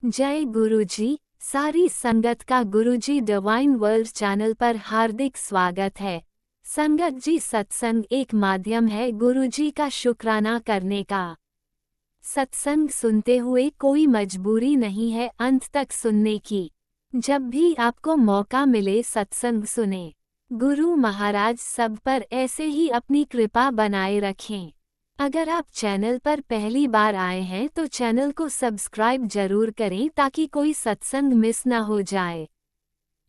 जय गुरुजी। सारी संगत का गुरुजी डिवाइन वर्ल्ड चैनल पर हार्दिक स्वागत है। संगत जी, सत्संग एक माध्यम है गुरुजी का शुक्राना करने का। सत्संग सुनते हुए कोई मजबूरी नहीं है अंत तक सुनने की। जब भी आपको मौका मिले सत्संग सुने। गुरु महाराज सब पर ऐसे ही अपनी कृपा बनाए रखें। अगर आप चैनल पर पहली बार आए हैं तो चैनल को सब्सक्राइब जरूर करें ताकि कोई सत्संग मिस ना हो जाए।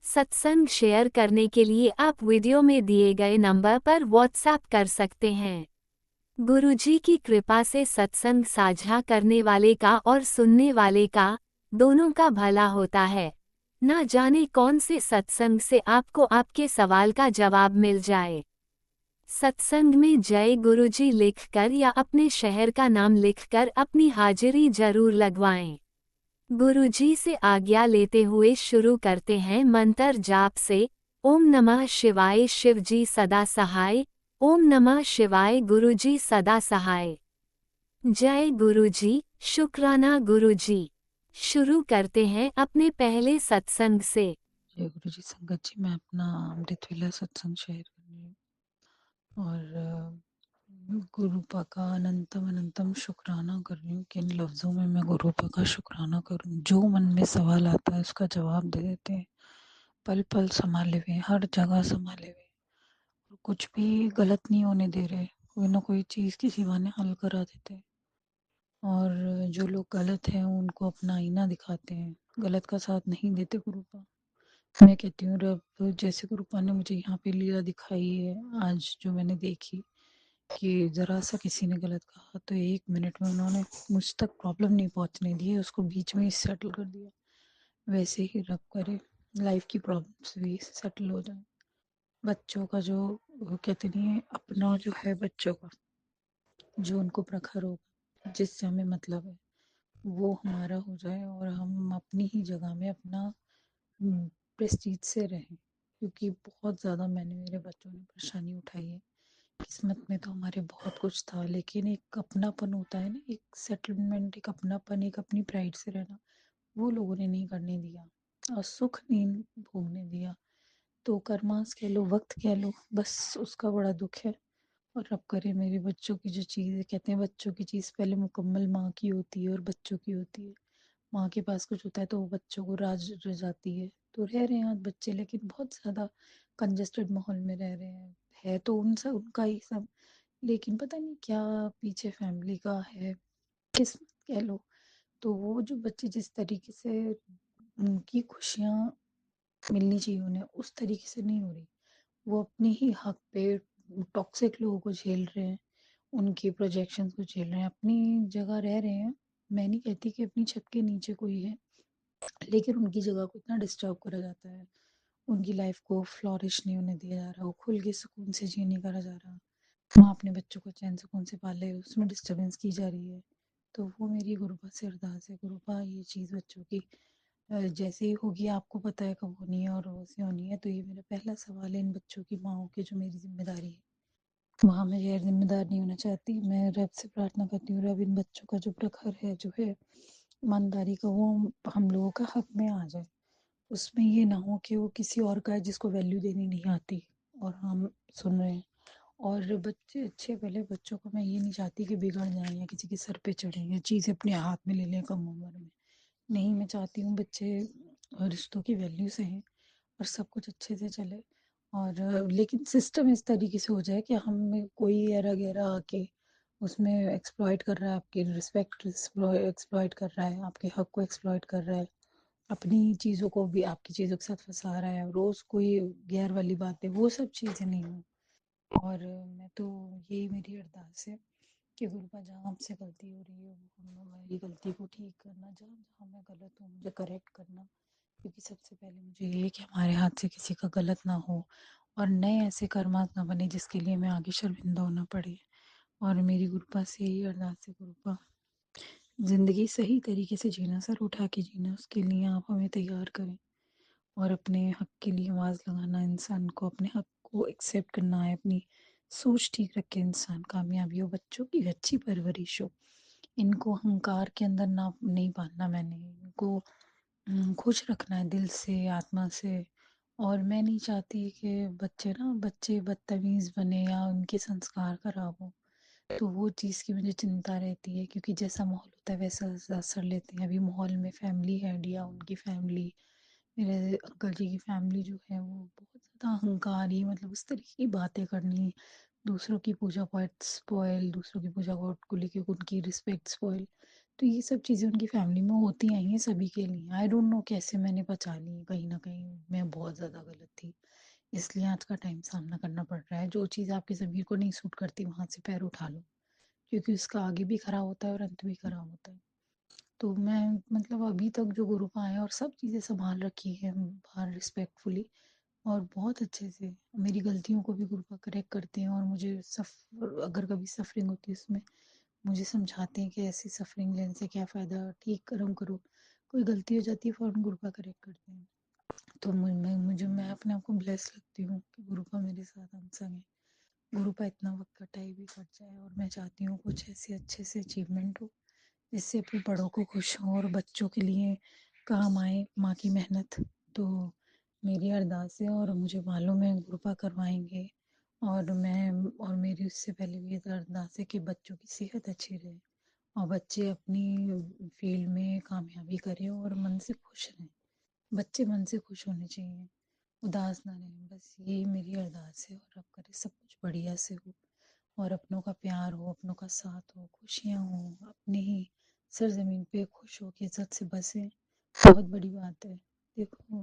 सत्संग शेयर करने के लिए आप वीडियो में दिए गए नंबर पर व्हाट्सएप कर सकते हैं। गुरुजी की कृपा से सत्संग साझा करने वाले का और सुनने वाले का, दोनों का भला होता है। ना जाने कौन से सत्संग से आपको आपके सवाल का जवाब मिल जाए। सत्संग में जय गुरुजी लिखकर या अपने शहर का नाम लिखकर अपनी हाजिरी जरूर लगवाएं। गुरुजी से आज्ञा लेते हुए शुरू करते हैं मंत्र जाप से। ओम नमः शिवाय, शिवजी सदा सहाय। ओम नमः शिवाय, गुरुजी सदा सहाय। जय गुरुजी, शुक्राना गुरुजी। शुरू करते हैं अपने पहले सत्संग से। जय गुरु जी। संगत जी, मैं अपना अमृतवेला सत्संग शेयर कर रही हूँ और गुरुपा का अनंतम अनंतम शुक्राना कर रही हूँ। किन लफ्ज़ों में मैं गुरुपा का शुक्राना करूँ। जो मन में सवाल आता है उसका जवाब दे देते हैं। पल पल संभाले हुए, हर जगह संभाले हुए, कुछ भी गलत नहीं होने दे रहे। कोई ना कोई चीज़ किसी बहाने हल करा देते हैं और जो लोग गलत हैं उनको अपना आईना दिखाते हैं। गलत का साथ नहीं देते गुरुपा। मैं कहती हूँ रब, जैसे गुरुपा ने मुझे यहाँ पे लीला दिखाई है आज जो मैंने देखी कि ज़रा सा किसी ने गलत कहा तो 1 मिनट में उन्होंने मुझ तक प्रॉब्लम नहीं पहुँचने दी, उसको बीच में ही सेटल कर दिया। वैसे ही रब करे लाइफ की प्रॉब्लम्स भी सेटल हो जाए। बच्चों का जो वो कहते नहीं है, अपना जो है बच्चों का जो उनको प्रखर होगा, जिससे हमें मतलब है, वो हमारा हो जाए और हम अपनी ही जगह में अपना प्रेस्टीज से रहें। क्योंकि बहुत ज़्यादा मैंने मेरे बच्चों ने परेशानी उठाई है। किस्मत में तो हमारे बहुत कुछ था, लेकिन एक अपनापन होता है ना, एक सेटलमेंट, एक अपनापन, एक अपनी प्राइड से रहना, वो लोगों ने नहीं करने दिया और सुख नहीं भोगने दिया। तो कर्मास कह लो, वक्त कह लो, बस उसका बड़ा दुख है। और रब करे मेरे बच्चों की जो चीज़ कहते हैं, बच्चों की चीज़ पहले मुकम्मल माँ की होती है और बच्चों की होती है। माँ के पास कुछ होता है तो वो बच्चों को राज रचाती है। तो रह रहे हैं आज बच्चे, लेकिन बहुत ज़्यादा कंजेस्टेड माहौल में रह रहे हैं। है तो उन सब उनका ही सब, लेकिन पता नहीं क्या पीछे फैमिली का है, किस्मत कह लो। तो वो जो बच्चे जिस तरीके से उनकी खुशियाँ मिलनी चाहिए उन्हें, उस तरीके से नहीं हो रही। वो अपने ही हक पे टॉक्सिक लोगों को झेल रहे हैं, उनकी प्रोजेक्शंस को झेल रहे हैं, अपनी जगह रह रहे हैं। मैं नहीं कहती कि अपनी छत के नीचे कोई है, लेकिन उनकी जगह को इतना डिस्टर्ब करा जाता है, उनकी लाइफ को फ्लॉरिश नहीं होने दिया जा रहा, वो खुल के सुकून से जी नहीं करा जा रहा। माँ अपने बच्चों को चैन सुकून से पाले, उसमें डिस्टर्बेंस की जा रही है। तो वो मेरी गुरुपा से अरदास है, गुरुपा ये चीज़ बच्चों की जैसे ही होगी, आपको पता है कब होनी है और रोज़ ही होनी है। तो ये मेरा पहला सवाल है इन बच्चों की माँओं की, जो मेरी जिम्मेदारी है। वहाँ मैं गैर जिम्मेदार नहीं होना चाहती। मैं रब से प्रार्थना करती हूँ, रब इन बच्चों का जो प्रखर है, जो है ईमानदारी का, वो हम लोगों का हक में आ जाए। उसमें ये ना हो कि वो किसी और का है जिसको वैल्यू देनी नहीं आती और हम सुन रहे हैं। और बच्चे अच्छे भले बच्चों को मैं ये नहीं चाहती कि बिगड़ जाएं या किसी के सर पे चढ़ें या चीज़ें अपने हाथ में ले लें कम उम्र में। नहीं, मैं चाहती हूँ बच्चे रिश्तों की वैल्यू से हैं और सब कुछ अच्छे से चले। और लेकिन सिस्टम इस तरीके से हो जाए कि हम कोई एरा गैरा आके उसमें एक्सप्लॉइट कर रहा है, आपकी रिस्पेक्ट एक्सप्लॉइट कर रहा है, आपके हक को एक्सप्लॉइट कर रहा है, अपनी चीज़ों को भी आपकी चीज़ों के साथ फंसा रहा है, रोज़ कोई गैर वाली बात है, वो सब चीज़ें नहीं हो। और मैं तो यही मेरी अरदास है कि गुरुपा, जहाँ हमसे गलती हो रही है वो हमारी गलती को ठीक करना, जहाँ जहाँ मैं गलत हूँ मुझे करेक्ट करना। क्योंकि सबसे पहले मुझे ये है कि हमारे हाथ से किसी का गलत ना हो और नए ऐसे कर्मात ना बने जिसके लिए मैं आगे शर्मिंदा होना पड़े। और मेरी गुरुपा से यही अरदास है, गुरुपा ज़िंदगी सही तरीके से जीना, सर उठा के जीना, उसके लिए आप हमें तैयार करें। और अपने हक के लिए आवाज़ लगाना, इंसान को अपने हक को एक्सेप्ट करना है, अपनी सोच ठीक रख के इंसान कामयाबी हो, बच्चों की अच्छी परवरिश हो, इनको अहंकार के अंदर ना नहीं पालना मैंने, इनको खुश रखना है दिल से, आत्मा से। और मैं नहीं चाहती कि बच्चे बदतमीज़ बने या उनके संस्कार खराब हो। तो वो चीज़ की मुझे चिंता रहती है, क्योंकि जैसा माहौल होता है वैसा असर लेते हैं। अभी माहौल में फैमिली हेड या उनकी फैमिली, मेरे अंकल जी की फैमिली जो है वो बहुत ज़्यादा अहंकारी, मतलब उस तरीके की बातें करनी, दूसरों की पूजा पाठ स्पॉइल, दूसरों की पूजा पाठ को लेके उनकी रिस्पेक्ट स्पॉइल। तो ये सब चीज़ें उनकी फैमिली में होती आई हैं सभी के लिए। आई डोंट नो कैसे मैंने पचा ली, कहीं ना कहीं मैं बहुत ज़्यादा गलत थी, इसलिए आज का टाइम सामना करना पड़ रहा है। जो चीज़ आपके ज़मीर को नहीं सूट करती वहाँ से पैर उठा लो, क्योंकि उसका आगे भी खराब होता है और अंत भी खराब होता है। तो मैं मतलब अभी तक जो गुरुपा है और सब चीज़ें संभाल रखी है बाहर रिस्पेक्टफुली, और बहुत अच्छे से मेरी गलतियों को भी गुरुपा करेक्ट करते हैं, और मुझे अगर कभी सफरिंग होती है उसमें मुझे समझाते हैं कि ऐसी सफरिंग लेने से क्या फ़ायदा, ठीक कर्म करो। कोई गलती हो जाती है फ़ौरन गुरुपा करेक्ट करते हैं। तो मैं अपने आप को ब्लेस लगती हूँ कि गुरुपा मेरे साथ हम संग है। गुरुपा इतना वक्त कटाई भी कट जाए, और मैं चाहती हूँ कुछ ऐसे अच्छे से अचीवमेंट हो जिससे अपने बड़ों को खुश हों और बच्चों के लिए काम आए माँ की मेहनत। तो मेरी अरदास है, और मुझे मालूम है गुरुपा करवाएंगे। और मेरी उससे पहले भी ये अरदास है कि बच्चों की सेहत अच्छी रहे, और बच्चे अपनी फील्ड में कामयाबी करें और मन से खुश रहें। बच्चे मन से खुश होने चाहिए, उदास ना रहें, बस यही मेरी अरदास है। और अब करे सब कुछ बढ़िया से हो, और अपनों का प्यार हो, अपनों का साथ हो, खुशियाँ हो, अपने ही सरजमीन पे खुश हो के इज्जत से बसें, बहुत बड़ी बात है। देखो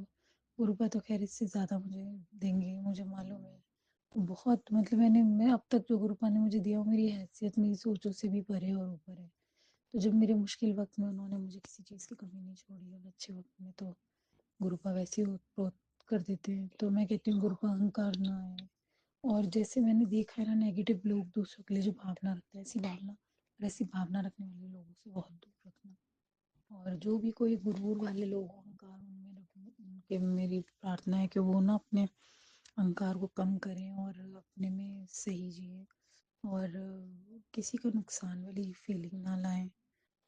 गुरुपा तो खैर इससे ज़्यादा मुझे देंगे, मुझे मालूम है। बहुत मतलब मैं अब तक जो गुरुपा ने मुझे दिया वो मेरी हैसियत, मेरी सोचों से भी परे और ऊपर है। तो जब मेरे मुश्किल वक्त में उन्होंने मुझे किसी चीज़ की कमी नहीं छोड़ी, और अच्छे वक्त में तो गुरुपा वैसे ही ओत कर देते हैं। तो मैं कहती हूँ गुरुपा अहंकार ना आए। और जैसे मैंने देखा है ना, नेगेटिव लोग दूसरों के लिए जो भावना रखते हैं, ऐसी भावना रखने वाले लोगों से बहुत दूर रखना। और जो भी कोई गुरूर वाले लोग हों, अहंकार उनमें रखने, उनके मेरी प्रार्थना है कि वो ना अपने अहंकार को कम करें और अपने में सही जिए, और किसी को नुकसान वाली फीलिंग ना लाएं।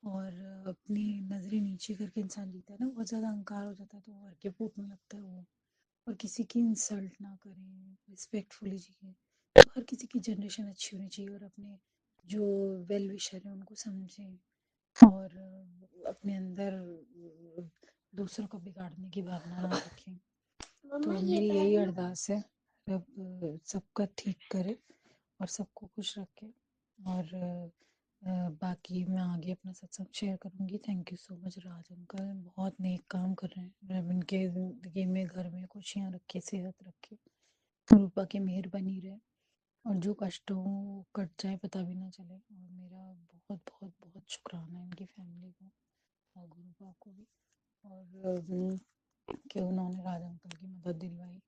और अपनी नज़रें नीचे करके इंसान जीता है ना, बहुत ज़्यादा अहंकार हो जाता है तो वो हर के फूटने लगता है वो। और किसी की इंसल्ट ना करें, रिस्पेक्टफुली जिए। तो हर किसी की जनरेशन अच्छी होनी चाहिए, और अपने जो वेल विशर हैं उनको समझें, और अपने अंदर दूसरों को बिगाड़ने की भावना ना रखें। तो मेरी यही अरदास है, रब सबका ठीक करे और सबको खुश रखे। और बाकी मैं आगे अपना सत्संग शेयर करूँगी। Thank you so much Raj uncle, बहुत नेक काम कर रहे हैं। रब इनके ज़िंदगी में घर में खुशियाँ रखे, सेहत रखे, रूपा की मेहर बनी रहे, और जो कष्ट हो वो कट जाए, पता भी ना चले। और मेरा बहुत बहुत बहुत शुक्राना है इनकी फैमिली को और गुरुपा को भी, और कि उन्होंने राज अंकल की मदद दिलवाई।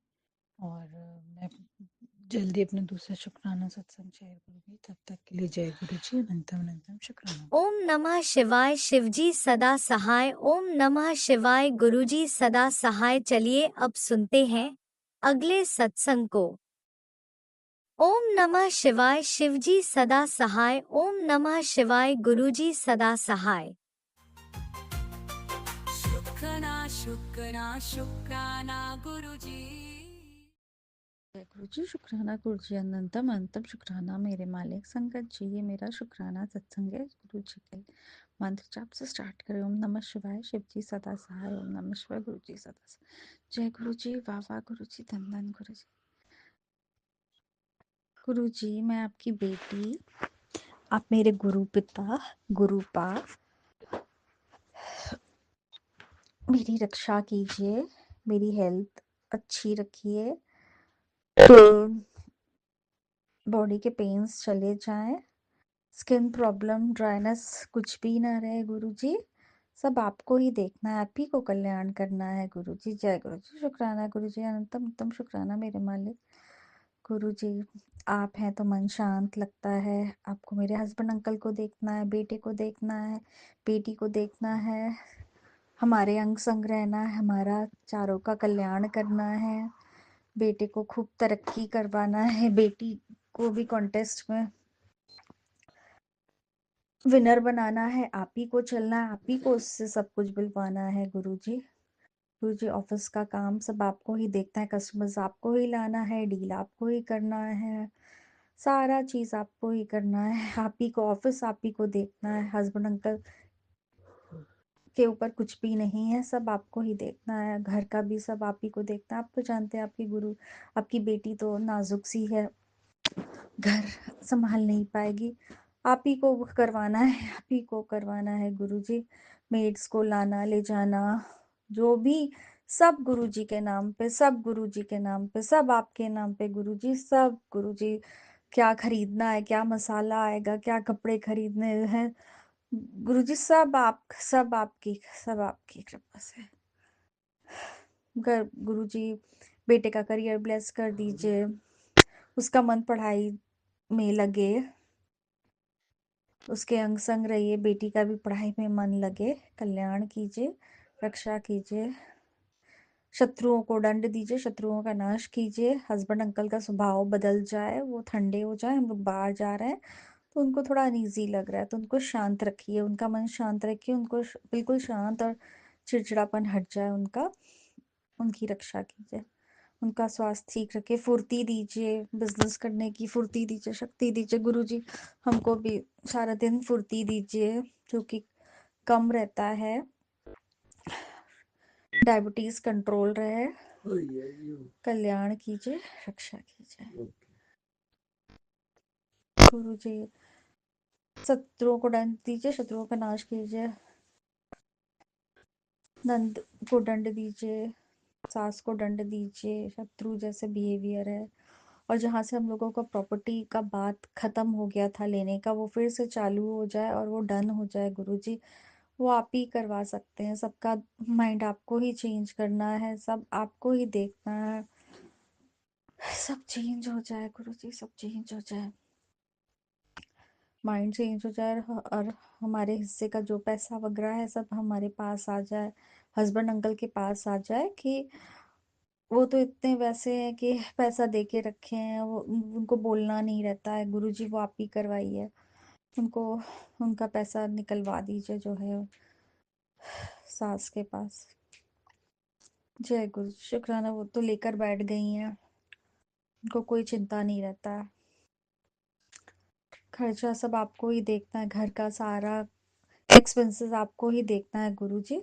और मैं जल्दी अपने दूसरा शुक्राना सत्संग शेयर करूँगी। तब तक के लिए जय गुरु जी, अनंतम अनंतम शुक्राना। ओम नमः शिवाय। शिवजी सदा सहाय। ओम नमः शिवाय। गुरुजी सदा सहाय। चलिए अब सुनते हैं अगले सत्संग को। ओम नमः शिवाय। शिवजी सदा सहाय। ओम नमः शिवाय। गुरुजी सदा सहाय। शुक्राना शुक्राना शुक्राना गुरुजी। जय गुरु जी। शुक्राना गुरु जी, अनंतम अनंतम शुक्राना मेरे मालिक संगत जी। ये मेरा शुक्राना सत्संग है गुरु जी के मंत्र जाप से स्टार्ट करें। ओम नमः शिवाय। शिव जी सदा सहाय। ओम नमः शिवाय। गुरु जी सदा सहाय। जय गुरु जी। वाह वाह गुरु जी, धन धन गुरु जी। गुरु जी, मैं आपकी बेटी, आप मेरे गुरु पिता, गुरुपा, मेरी रक्षा कीजिए, मेरी हेल्थ अच्छी रखिए, तो बॉडी के पेन्स चले जाएं, स्किन प्रॉब्लम, ड्राइनेस कुछ भी ना रहे गुरुजी। सब आपको ही देखना है, आप ही को कल्याण करना है गुरुजी। जय गुरुजी। शुक्राना गुरुजी, अनंतम उत्तम शुक्राना मेरे मालिक। गुरुजी, आप हैं तो मन शांत लगता है। आपको मेरे हस्बैंड अंकल को देखना है, बेटे को देखना है, बेटी को देखना है, हमारे अंग संग रहना है, हमारा चारों का कल्याण करना है, बेटे को खूब तरक्की करवाना है, बेटी को भी कॉन्टेस्ट में विनर बनाना है, आप ही को चलना है, आप ही को उससे सब कुछ बुलवाना है गुरुजी। गुरुजी ऑफिस का काम सब आपको ही देखना है, कस्टमर्स आपको ही लाना है, डील आपको ही करना है, सारा चीज़ आपको ही करना है, आप ही को ऑफिस आप ही को देखना है, हस्बैंड अंकल के ऊपर कुछ भी नहीं है, सब आपको ही देखना है, घर का भी सब आप ही को देखना है। आप तो जानते हैं आपकी गुरु, आपकी बेटी तो नाजुक सी है, घर संभाल नहीं पाएगी, आप ही को करवाना है, आप ही को करवाना है गुरुजी। मेड्स को लाना ले जाना जो भी सब गुरुजी के नाम पे, सब गुरुजी के नाम पे, सब आपके नाम पे गुरुजी, सब गुरुजी। क्या खरीदना है, क्या मसाला आएगा, क्या कपड़े खरीदने हैं गुरुजी, सब आपकी कृपा से। गुरुजी बेटे का करियर ब्लेस कर दीजिए, उसका मन पढ़ाई में लगे, उसके अंग संग रहिए, बेटी का भी पढ़ाई में मन लगे, कल्याण कीजिए, रक्षा कीजिए, शत्रुओं को दंड दीजिए, शत्रुओं का नाश कीजिए, हस्बैंड अंकल का स्वभाव बदल जाए, वो ठंडे हो जाए। हम लोग बाहर जा रहे हैं तो उनको थोड़ा अनईजी लग रहा है, तो उनको शांत रखिए, उनका मन शांत रखिए, उनको बिल्कुल शांत और चिड़चिड़ापन हट जाए उनका, उनकी रक्षा कीजिए, उनका स्वास्थ्य ठीक रखिए, फुर्ती दीजिए, बिजनेस करने की फुर्ती दीजिए, शक्ति दीजिए गुरुजी। हमको भी सारा दिन फुर्ती दीजिए, जो कि कम रहता है, डायबिटीज कंट्रोल रहे, कल्याण कीजिए, रक्षा कीजिए गुरुजी। शत्रुओं को दंड दीजिए, शत्रुओं का नाश कीजिए, नंद को दंड दीजिए, सास को दंड दीजिए, शत्रु जैसे बिहेवियर है, और जहाँ से हम लोगों का प्रॉपर्टी का बात खत्म हो गया था लेने का, वो फिर से चालू हो जाए और वो डन हो जाए गुरुजी। वो आप ही करवा सकते हैं, सबका माइंड आपको ही चेंज करना है, सब आपको ही देखना है, सब चेंज हो जाए गुरुजी, सब चेंज हो जाए, माइंड चेंज हो जाए, और हमारे हिस्से का जो पैसा वगैरह है सब हमारे पास आ जाए, हस्बैंड अंकल के पास आ जाए, कि वो तो इतने वैसे हैं कि पैसा दे के रखे हैं, वो उनको बोलना नहीं रहता है गुरुजी, वो आप ही करवाइए उनको, उनका पैसा निकलवा दीजिए जो है सास के पास। जय गुरु, शुक्राना, वो तो लेकर बैठ गई हैं, उनको कोई चिंता नहीं रहता है, खर्चा सब आपको ही देखना है, घर का सारा एक्सपेंसेस आपको ही देखना है गुरुजी,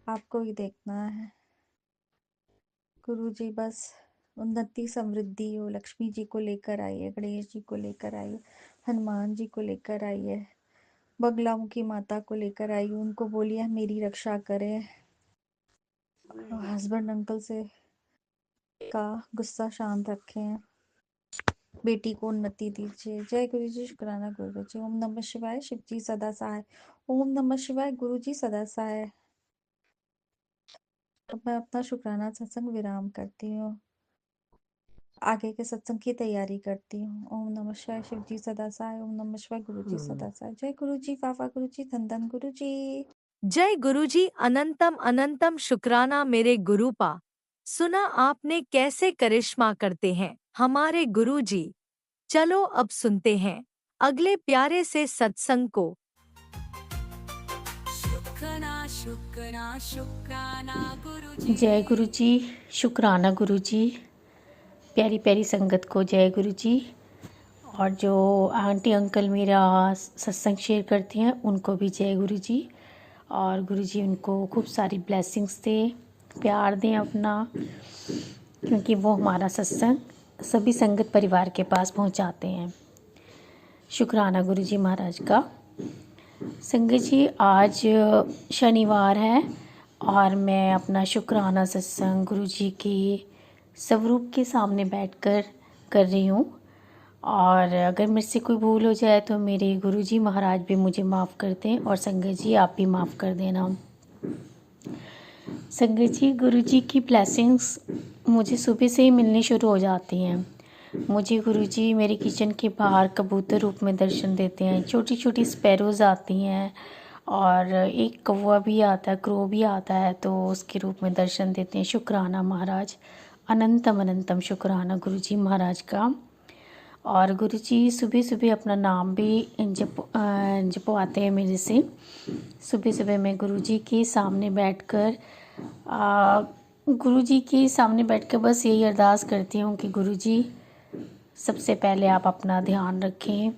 आपको ही देखना है गुरुजी। बस उन्नति समृद्धि हो, लक्ष्मी जी को लेकर आइए, गणेश जी को लेकर आइए, हनुमान जी को लेकर आइए, बगलामुखी की माता को लेकर आइए, उनको बोलिए मेरी रक्षा करें, हस्बैंड अंकल से का गुस्सा शांत रखें, बेटी को उन्नति दीजिए। जय गुरु जी, शुक्राना गुरु जी। ओम नमः शिवाय, शिव जी सदा सहाय। ओम नमः शिवाय, गुरु जी सदा सहाय। अब मैं अपना शुक्राना सत्संग विराम करती हूँ, आगे के सत्संग की तैयारी करती हूँ। ओम नमः शिवाय, शिव जी सदा सहाय। ओम नमः शिवाय, गुरु जी सदा सहाय। जय गुरु जी, फाफा गुरु जी, धन धन गुरु जी। जय गुरुजी, अनंतम अनंतम शुक्राना मेरे गुरुपा। सुना आपने कैसे करिश्मा करते हैं हमारे गुरुजी। चलो अब सुनते हैं अगले प्यारे से सत्संग को। शुक्राना शुक्राना शुक्राना गुरुजी। जय गुरु जी, शुक्राना गुरु जी, प्यारी प्यारी संगत को जय गुरु जी। और जो आंटी अंकल मेरा सत्संग शेयर करते हैं उनको भी जय गुरु जी। और गुरु जी उनको खूब सारी ब्लेसिंग्स दें, प्यार दें अपना, क्योंकि वो हमारा सत्संग सभी संगत परिवार के पास पहुंचाते हैं। शुक्राना गुरु जी महाराज का। संगत जी, आज शनिवार है और मैं अपना शुक्राना सत्संग गुरु जी के स्वरूप के सामने बैठकर कर रही हूँ। और अगर मेरे से कोई भूल हो जाए तो मेरे गुरु जी महाराज भी मुझे माफ़ कर दें, और संगत जी आप भी माफ़ कर देना। संगत जी, गुरु जी की ब्लेसिंग्स मुझे सुबह से ही मिलनी शुरू हो जाती हैं। मुझे गुरुजी मेरे किचन के बाहर कबूतर रूप में दर्शन देते हैं, छोटी छोटी स्पैरोज़ आती हैं और एक कौवा भी आता है, क्रो भी आता है, तो उसके रूप में दर्शन देते हैं। शुक्राना महाराज, अनंतम अनंतम शुक्राना गुरुजी महाराज का। और गुरुजी सुबह सुबह अपना नाम भी जपवाते हैं मेरे से। सुबह सुबह मैं गुरुजी के सामने बैठकर गुरुजी के सामने बैठकर बस यही अरदास करती हूँ कि गुरुजी सबसे पहले आप अपना ध्यान रखें,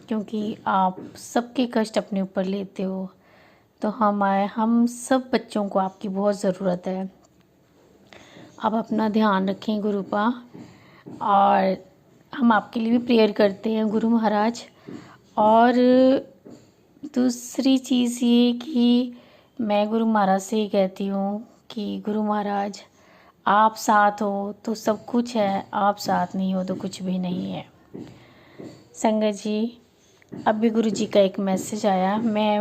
क्योंकि आप सबके कष्ट अपने ऊपर लेते हो, तो हम सब बच्चों को आपकी बहुत ज़रूरत है। आप अपना ध्यान रखें गुरुपा, और हम आपके लिए भी प्रेयर करते हैं गुरु महाराज। और दूसरी चीज़ ये कि मैं गुरु महाराज से ये कहती हूँ कि गुरु महाराज आप साथ हो तो सब कुछ है, आप साथ नहीं हो तो कुछ भी नहीं है। संगत जी, अभी गुरु जी का एक मैसेज आया। मैं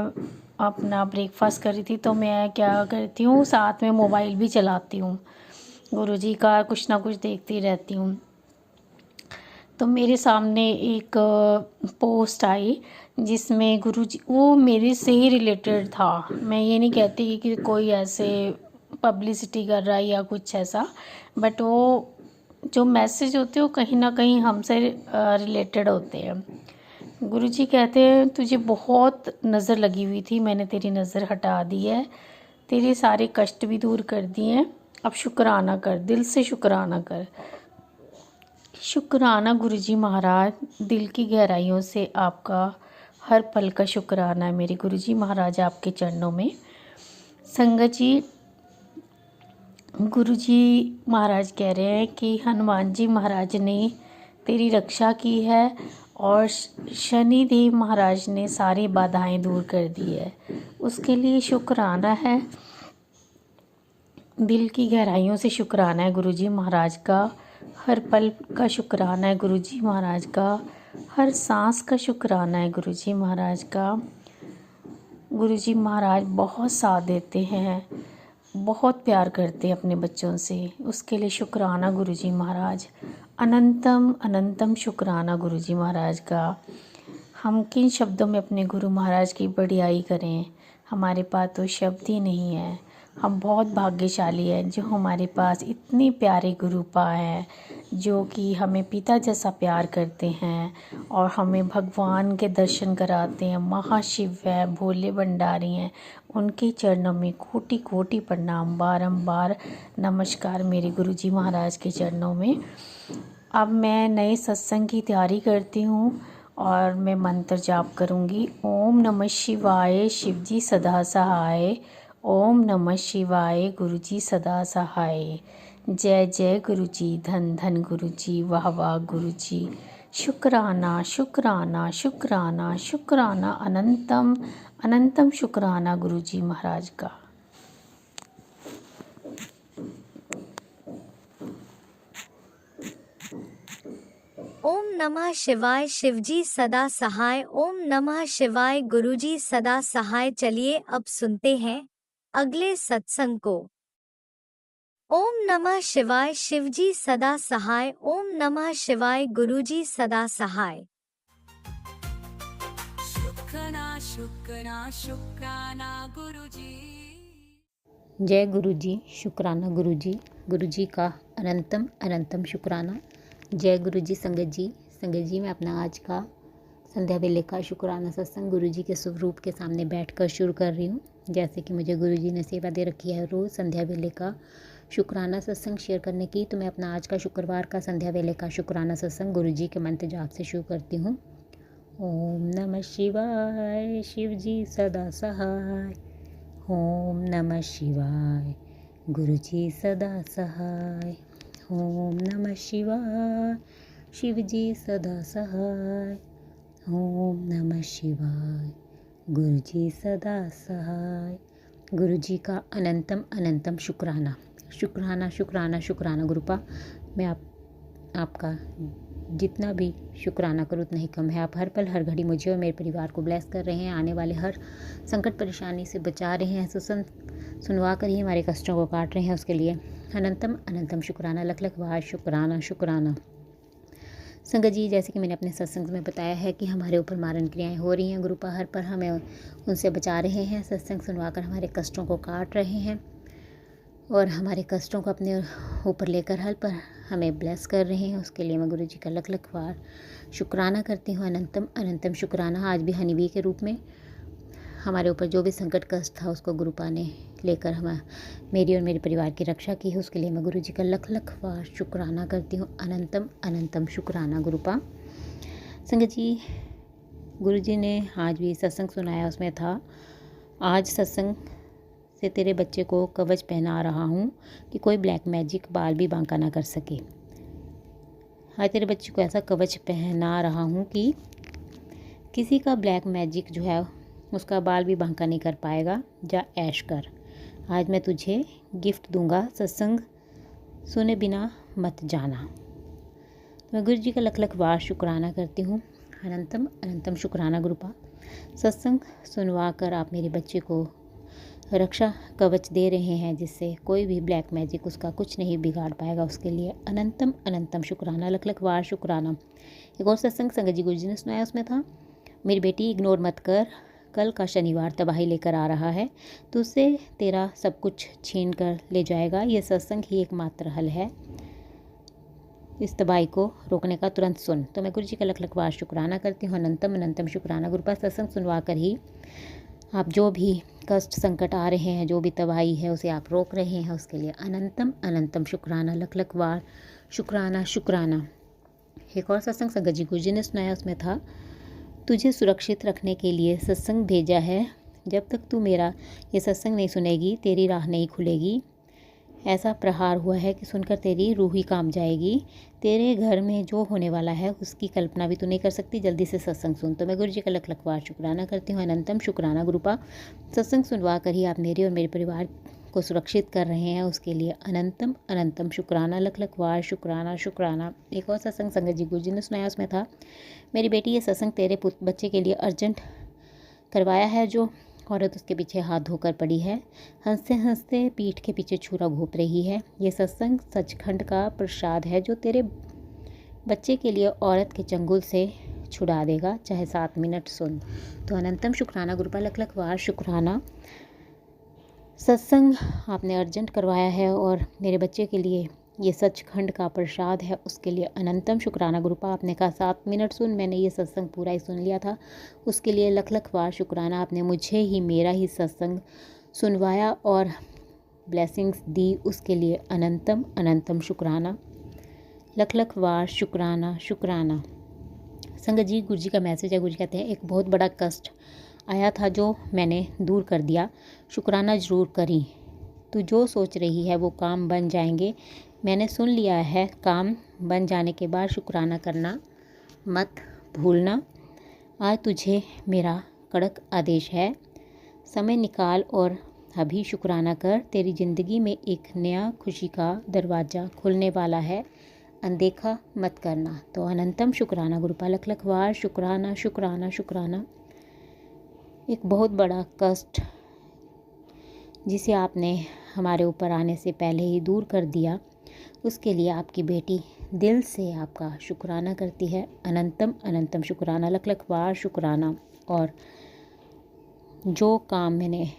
अपना ब्रेकफास्ट कर रही थी तो मैं क्या करती हूँ, साथ में मोबाइल भी चलाती हूँ, गुरु जी का कुछ ना कुछ देखती रहती हूँ। तो मेरे सामने एक पोस्ट आई जिसमें गुरुजी, वो मेरे से ही रिलेटेड था। मैं ये नहीं कहती कि कोई ऐसे पब्लिसिटी कर रहा है या कुछ ऐसा, बट वो जो मैसेज होते हैं वो कहीं ना कहीं हमसे रिलेटेड होते हैं। गुरुजी कहते हैं तुझे बहुत नज़र लगी हुई थी, मैंने तेरी नज़र हटा दी है, तेरे सारे कष्ट भी दूर कर दिए हैं, अब शुक्राना कर, दिल से शुक्राना कर। शुक्राना गुरुजी महाराज, दिल की गहराइयों से आपका हर पल का शुक्राना है मेरे गुरुजी महाराज आपके चरणों में। संगत जी, गुरुजी महाराज कह रहे हैं कि हनुमान जी महाराज ने तेरी रक्षा की है और शनिदेव महाराज ने सारी बाधाएं दूर कर दी है, उसके लिए शुक्राना है, दिल की गहराइयों से शुक्राना है गुरुजी महाराज का, हर पल का शुक्राना है गुरुजी महाराज का, हर सांस का शुक्राना है गुरुजी महाराज का। गुरुजी महाराज बहुत साथ देते हैं, बहुत प्यार करते हैं अपने बच्चों से, उसके लिए शुक्राना गुरुजी महाराज, अनंतम अनंतम शुक्राना गुरुजी महाराज का। हम किन शब्दों में अपने गुरु महाराज की बड़ाई करें, हमारे पास तो शब्द ही नहीं है। हम बहुत भाग्यशाली हैं जो हमारे पास इतने प्यारे गुरुपा हैं, जो कि हमें पिता जैसा प्यार करते हैं और हमें भगवान के दर्शन कराते हैं। महाशिव है, भोले भंडारी हैं, उनके चरणों में कोटि कोटि प्रणाम, बारंबार नमस्कार मेरे गुरुजी महाराज के चरणों में। अब मैं नए सत्संग की तैयारी करती हूँ और मैं मंत्र जाप करूँगी। ओम नमः शिवाय, शिवजी सदा सहाय। ओम नमः शिवाय, गुरुजी सदा सहाय। जय जय गुरुजी, धन धन गुरुजी, वाह वाह गुरुजी। शुक्राना शुक्राना शुक्राना शुक्राना, अनंतम अनंतम शुक्राना गुरुजी महाराज का। ओम नमः शिवाय, शिवजी सदा सहाय। ओम नमः शिवाय, गुरुजी सदा सहाय। चलिए अब सुनते हैं अगले सत्संग को। ओम नमः शिवाय, शिवजी सदा सहाय। ओम नमः शिवाय, गुरुजी सदा सहाय। शुक्राना शुक्राना शुक्राना गुरुजी। जय गुरुजी, शुक्राना गुरुजी, गुरुजी का अनंतम अनंतम शुक्राना। जय गुरुजी। संगत जी मैं अपना आज का संध्या वेले का शुक्राना सत्संग गुरुजी के स्वरूप के सामने बैठकर शुरू कर रही हूँ। जैसे कि मुझे गुरुजी ने सेवा दे रखी है रोज़ संध्या वेले का शुक्राना सत्संग शेयर करने की, तो मैं अपना आज का शुक्रवार का संध्या वेले का शुक्राना सत्संग गुरुजी के मंत्र जाप से शुरू करती हूँ। ओम नमः शिवाय, शिवजी सदा सहाय। ओम नमः शिवाय, गुरुजी सदा सहाय। ओम नमः शिवाय, शिवजी सदा सहाय। ओम नमः शिवाय, गुरुजी सदा सहाय। गुरुजी का अनंतम अनंतम शुक्राना शुक्राना शुक्राना शुक्राना गुरुपा। मैं आपका जितना भी शुक्राना करूँ उतना ही कम है। आप हर पल हर घड़ी मुझे और मेरे परिवार को ब्लेस कर रहे हैं, आने वाले हर संकट परेशानी से बचा रहे हैं, सुनवा कर ही हमारे कष्टों को काट रहे हैं, उसके लिए अनंतम अनंतम शुक्राना, लख लख बार शुक्राना शुक्राना। संगत जी, जैसे कि मैंने अपने सत्संग में बताया है कि हमारे ऊपर मारण क्रियाएं हो रही हैं, गुरुपा हर पर हमें उनसे बचा रहे हैं, सत्संग सुनवाकर हमारे कष्टों को काट रहे हैं और हमारे कष्टों को अपने ऊपर लेकर हमें ब्लेस कर रहे हैं, उसके लिए मैं गुरु जी का लख लख बार शुक्राना करती हूँ। अनंतम अनंतम शुक्राना। आज भी हनीबी के रूप में हमारे ऊपर जो भी संकट कष्ट था उसको गुरुपा ने लेकर मेरी और मेरे परिवार की रक्षा की है, उसके लिए मैं गुरु जी का लख लख बार शुक्राना करती हूँ। अनंतम अनंतम शुक्राना गुरुपा। संगत जी, गुरु जी ने आज भी सत्संग सुनाया, उसमें था आज सत्संग से तेरे बच्चे को कवच पहना रहा हूँ कि कोई ब्लैक मैजिक बाल भी बांका ना कर सके। आज तेरे बच्चे को ऐसा कवच पहना रहा हूँ कि किसी का ब्लैक मैजिक जो है उसका बाल भी बांका नहीं कर पाएगा। जा ऐश कर। आज मैं तुझे गिफ्ट दूंगा, सत्संग सुने बिना मत जाना। मैं गुरु जी का लख लख बार शुक्राना करती हूँ। अनंतम अनंतम शुक्राना गुरुपा। सत्संग सुनवा कर आप मेरे बच्चे को रक्षा कवच दे रहे हैं, जिससे कोई भी ब्लैक मैजिक उसका कुछ नहीं बिगाड़ पाएगा, उसके लिए अनंतम अनंतम शुक्राना, लख लख बार शुक्राना। एक और सत्संग संगत जी गुरु जी ने सुनाया, उसमें था मेरी बेटी इग्नोर मत कर, कल का शनिवार तबाही लेकर आ रहा है, तो उससे तेरा सब कुछ छीन कर ले जाएगा। यह सत्संग ही एकमात्र हल है, इस तबाही को रोकने का तुरंत सुन। तो मैं गुरु जी का लख लख बार शुक्राना करती हूँ। अनंतम अनंतम शुक्राना गुरुपा। सत्संग सुनवा कर ही आप जो भी कष्ट संकट आ रहे हैं, जो भी तबाही है, उसे आप रोक रहे हैं, उसके लिए अनंतम अनंतम शुक्राना, लख लख बार शुक्राना शुक्राना। एक और सत्संग संगत जी गुरु जी ने सुनाया, उसमें था तुझे सुरक्षित रखने के लिए सत्संग भेजा है, जब तक तू मेरा ये सत्संग नहीं सुनेगी तेरी राह नहीं खुलेगी। ऐसा प्रहार हुआ है कि सुनकर तेरी रूह ही कांप जाएगी। तेरे घर में जो होने वाला है उसकी कल्पना भी तू नहीं कर सकती। जल्दी से सत्संग सुन। तो मैं गुरु जी का लख लख बार शुक्राना करती हूँ। अनंतम शुक्राना गुरुपा। सत्संग सुनवा कर ही आप मेरे और मेरे परिवार को सुरक्षित कर रहे हैं, उसके लिए अनंतम अनंतम शुक्राना, लख लख बार शुक्राना शुक्राना। एक और सत्संग संगत जी गुरु जी ने सुनाया, उसमें था मेरी बेटी ये सत्संग तेरे बच्चे के लिए अर्जेंट करवाया है। जो औरत उसके पीछे हाथ धोकर पड़ी है, हंसते हंसते पीठ के पीछे छुरा घोंप रही है, ये सत्संग सचखंड का प्रसाद है जो तेरे बच्चे के लिए औरत के चंगुल से छुड़ा देगा, चाहे 7 मिनट सुन। तो अनंतम शुक्राना गुरुपा, लख लख बार शुक्राना। सत्संग आपने अर्जेंट करवाया है और मेरे बच्चे के लिए ये सचखंड का प्रसाद है, उसके लिए अनंतम शुक्राना गुरुपा। आपने कहा 7 मिनट सुन, मैंने ये सत्संग पूरा ही सुन लिया था, उसके लिए लख लख बार शुक्राना। आपने मुझे ही मेरा ही सत्संग सुनवाया और ब्लेसिंग्स दी, उसके लिए अनंतम अनंतम शुक्राना, लख लख बार शुक्राना शुक्राना। संगत जी गुरु जी का मैसेज है। गुरु जी कहते हैं एक बहुत बड़ा कष्ट आया था जो मैंने दूर कर दिया, शुक्राना ज़रूर करी। तू जो सोच रही है वो काम बन जाएंगे, मैंने सुन लिया है। काम बन जाने के बाद शुक्राना करना मत भूलना। आज तुझे मेरा कड़क आदेश है, समय निकाल और अभी शुक्राना कर। तेरी ज़िंदगी में एक नया खुशी का दरवाज़ा खुलने वाला है, अनदेखा मत करना। तो अनंतम शुक्राना गुरुपा, लख लख बार शुक्राना शुक्राना शुक्राना। एक बहुत बड़ा कष्ट जिसे आपने हमारे ऊपर आने से पहले ही दूर कर दिया, उसके लिए आपकी बेटी दिल से आपका शुक्राना करती है। अनंतम अनंतम शुक्राना, लख लख बार शुक्राना। और जो काम मैंने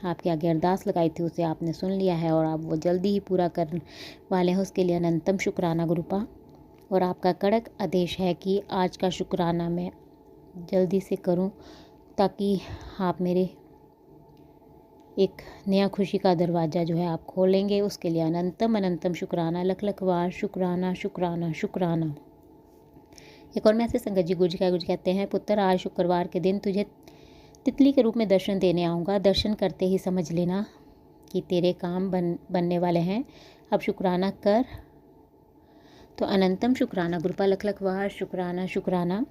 आपके आगे अरदास लगाई थी उसे आपने सुन लिया है और आप वो जल्दी ही पूरा करने वाले हैं, उसके लिए अनंतम शुक्राना गुरुपा। और आपका कड़क आदेश है कि आज का शुक्राना मैं जल्दी से करूं, ताकि आप मेरे एक नया खुशी का दरवाज़ा जो है आप खोलेंगे, उसके लिए अनंतम अनंतम शुक्राना, लख लख बार शुक्राना शुक्राना शुक्राना। एक और मैसेज संगत जी गुरु जी का। गुरु जी कहते हैं पुत्र, आज शुक्रवार के दिन तुझे तितली के रूप में दर्शन देने आऊँगा। दर्शन करते ही समझ लेना कि तेरे काम बनने वाले हैं, अब शुक्राना कर। तो अनंतम शुक्राना गुरुपा, लख लख बार शुक्राना शुक्राना।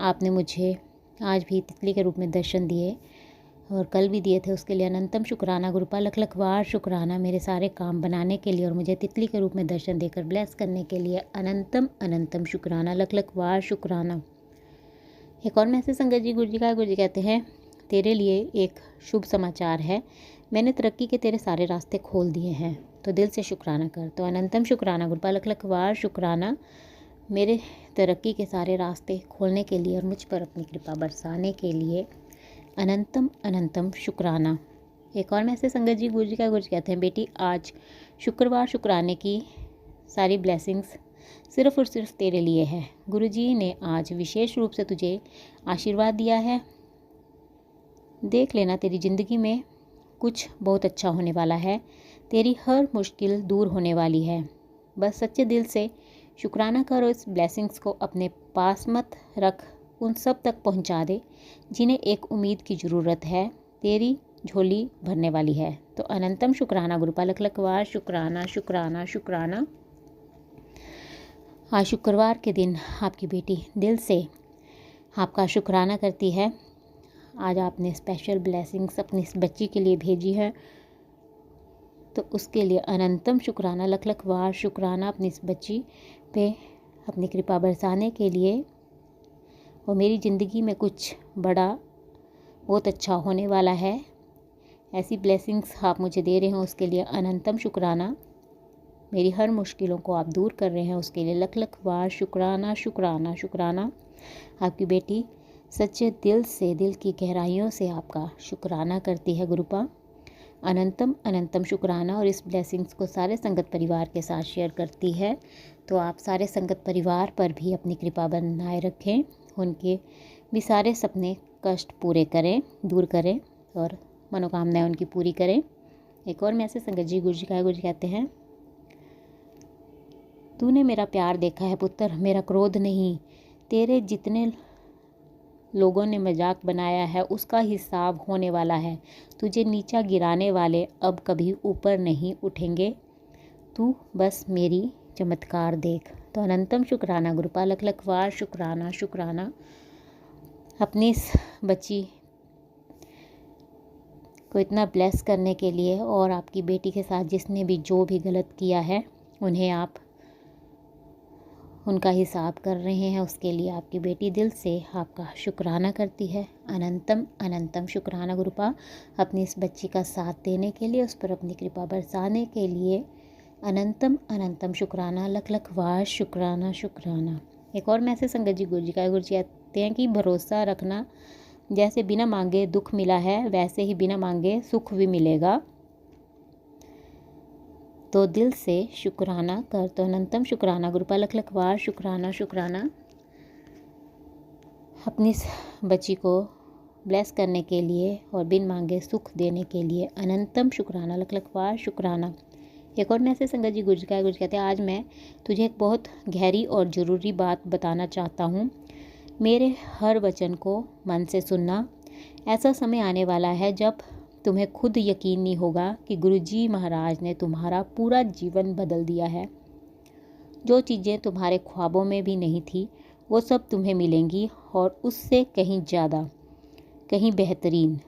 आपने मुझे आज भी तितली के रूप में दर्शन दिए और कल भी दिए थे, उसके लिए अनंतम शुक्राना गुरुपा, लख लख बार शुक्राना। मेरे सारे काम बनाने के लिए और मुझे तितली के रूप में दर्शन देकर ब्लेस करने के लिए अनंतम अनंतम शुक्राना, लख लख बार शुक्राना। एक और मैसेज संगत जी गुरु जी का। गुरु जी कहते हैं तेरे लिए एक शुभ समाचार है, मैंने तरक्की के तेरे सारे रास्ते खोल दिए हैं, तो दिल से शुक्राना कर। तो अनंतम शुक्राना गुरुपा, लख लख बार शुक्राना। मेरे तरक्की के सारे रास्ते खोलने के लिए और मुझ पर अपनी कृपा बरसाने के लिए अनंतम अनंतम शुक्राना। एक और मैसेज संगत जी गुरु जी कहते हैं, बेटी आज शुक्रवार शुक्राने की सारी ब्लेसिंग्स सिर्फ़ और सिर्फ तेरे लिए है। गुरु जी ने आज विशेष रूप से तुझे आशीर्वाद दिया है। देख लेना, तेरी ज़िंदगी में कुछ बहुत अच्छा होने वाला है। तेरी हर मुश्किल दूर होने वाली है। बस सच्चे दिल से शुक्राना कर और इस ब्लेसिंग्स को अपने पास मत रख, उन सब तक पहुंचा दे जिन्हें एक उम्मीद की ज़रूरत है। तेरी झोली भरने वाली है। तो अनंतम शुक्राना गुरुपा लख लख वार शुक्राना शुक्राना शुक्राना। आज शुक्रवार के दिन आपकी बेटी दिल से आपका शुक्राना करती है। आज आपने स्पेशल ब्लेसिंग्स अपनी इस बच्ची के लिए भेजी है, तो उसके लिए अनंतम शुक्राना लख लख वार शुक्राना अपनी इस बच्ची पे अपनी कृपा बरसाने के लिए। और मेरी ज़िंदगी में कुछ बड़ा बहुत अच्छा होने वाला है, ऐसी ब्लेसिंग्स आप मुझे दे रहे हैं, उसके लिए अनंतम शुक्राना। मेरी हर मुश्किलों को आप दूर कर रहे हैं, उसके लिए लख लख वार शुक्राना शुक्राना शुक्राना। आपकी बेटी सच्चे दिल से, दिल की गहराइयों से आपका शुक्राना करती है गुरुपा। अनंतम अनंतम शुक्राना। और इस ब्लेसिंग्स को सारे संगत परिवार के साथ शेयर करती है। तो आप सारे संगत परिवार पर भी अपनी कृपा बनाए रखें, उनके भी सारे सपने कष्ट पूरे करें, दूर करें और मनोकामनाएं उनकी पूरी करें। एक और मैसेज संगत जी गुरु जी कहते हैं, तूने मेरा प्यार देखा है पुत्र, मेरा क्रोध नहीं। तेरे जितने लोगों ने मजाक बनाया है उसका हिसाब होने वाला है। तुझे नीचा गिराने वाले अब कभी ऊपर नहीं उठेंगे। तू बस मेरी चमत्कार देख। तो अनंतम शुक्राना गुरुपा लख लख वार शुक्राना शुक्राना। अपनी इस बच्ची को इतना ब्लेस करने के लिए, और आपकी बेटी के साथ जिसने भी जो भी गलत किया है उन्हें आप उनका हिसाब कर रहे हैं, उसके लिए आपकी बेटी दिल से आपका शुक्राना करती है। अनंतम अनंतम शुक्राना गुरुपा अपनी इस बच्ची का साथ देने के लिए, उस पर अपनी कृपा बरसाने के लिए अनंतम अनंतम शुक्राना लख लख वार शुक्राना शुक्राना। एक और मैसेज संगत जी गुरु जी कहते हैं कि भरोसा रखना, जैसे बिना मांगे दुख मिला है वैसे ही बिना मांगे सुख भी मिलेगा। तो दिल से शुक्राना कर। तो अनंतम शुक्राना गुरुपा लख लख वार शुक्राना शुक्राना। अपनी इस बच्ची को ब्लेस करने के लिए और बिन मांगे सुख देने के लिए अनंतम शुक्राना लख लख वार शुक्राना। एक और मैसेज संगत जी गुरु कहते हैं, आज मैं तुझे एक बहुत गहरी और ज़रूरी बात बताना चाहता हूँ। मेरे हर वचन को मन से सुनना। ऐसा समय आने वाला है जब तुम्हें खुद यकीन नहीं होगा कि गुरुजी महाराज ने तुम्हारा पूरा जीवन बदल दिया है। जो चीज़ें तुम्हारे ख्वाबों में भी नहीं थी वो सब तुम्हें मिलेंगी, और उससे कहीं ज़्यादा, कहीं बेहतरीन।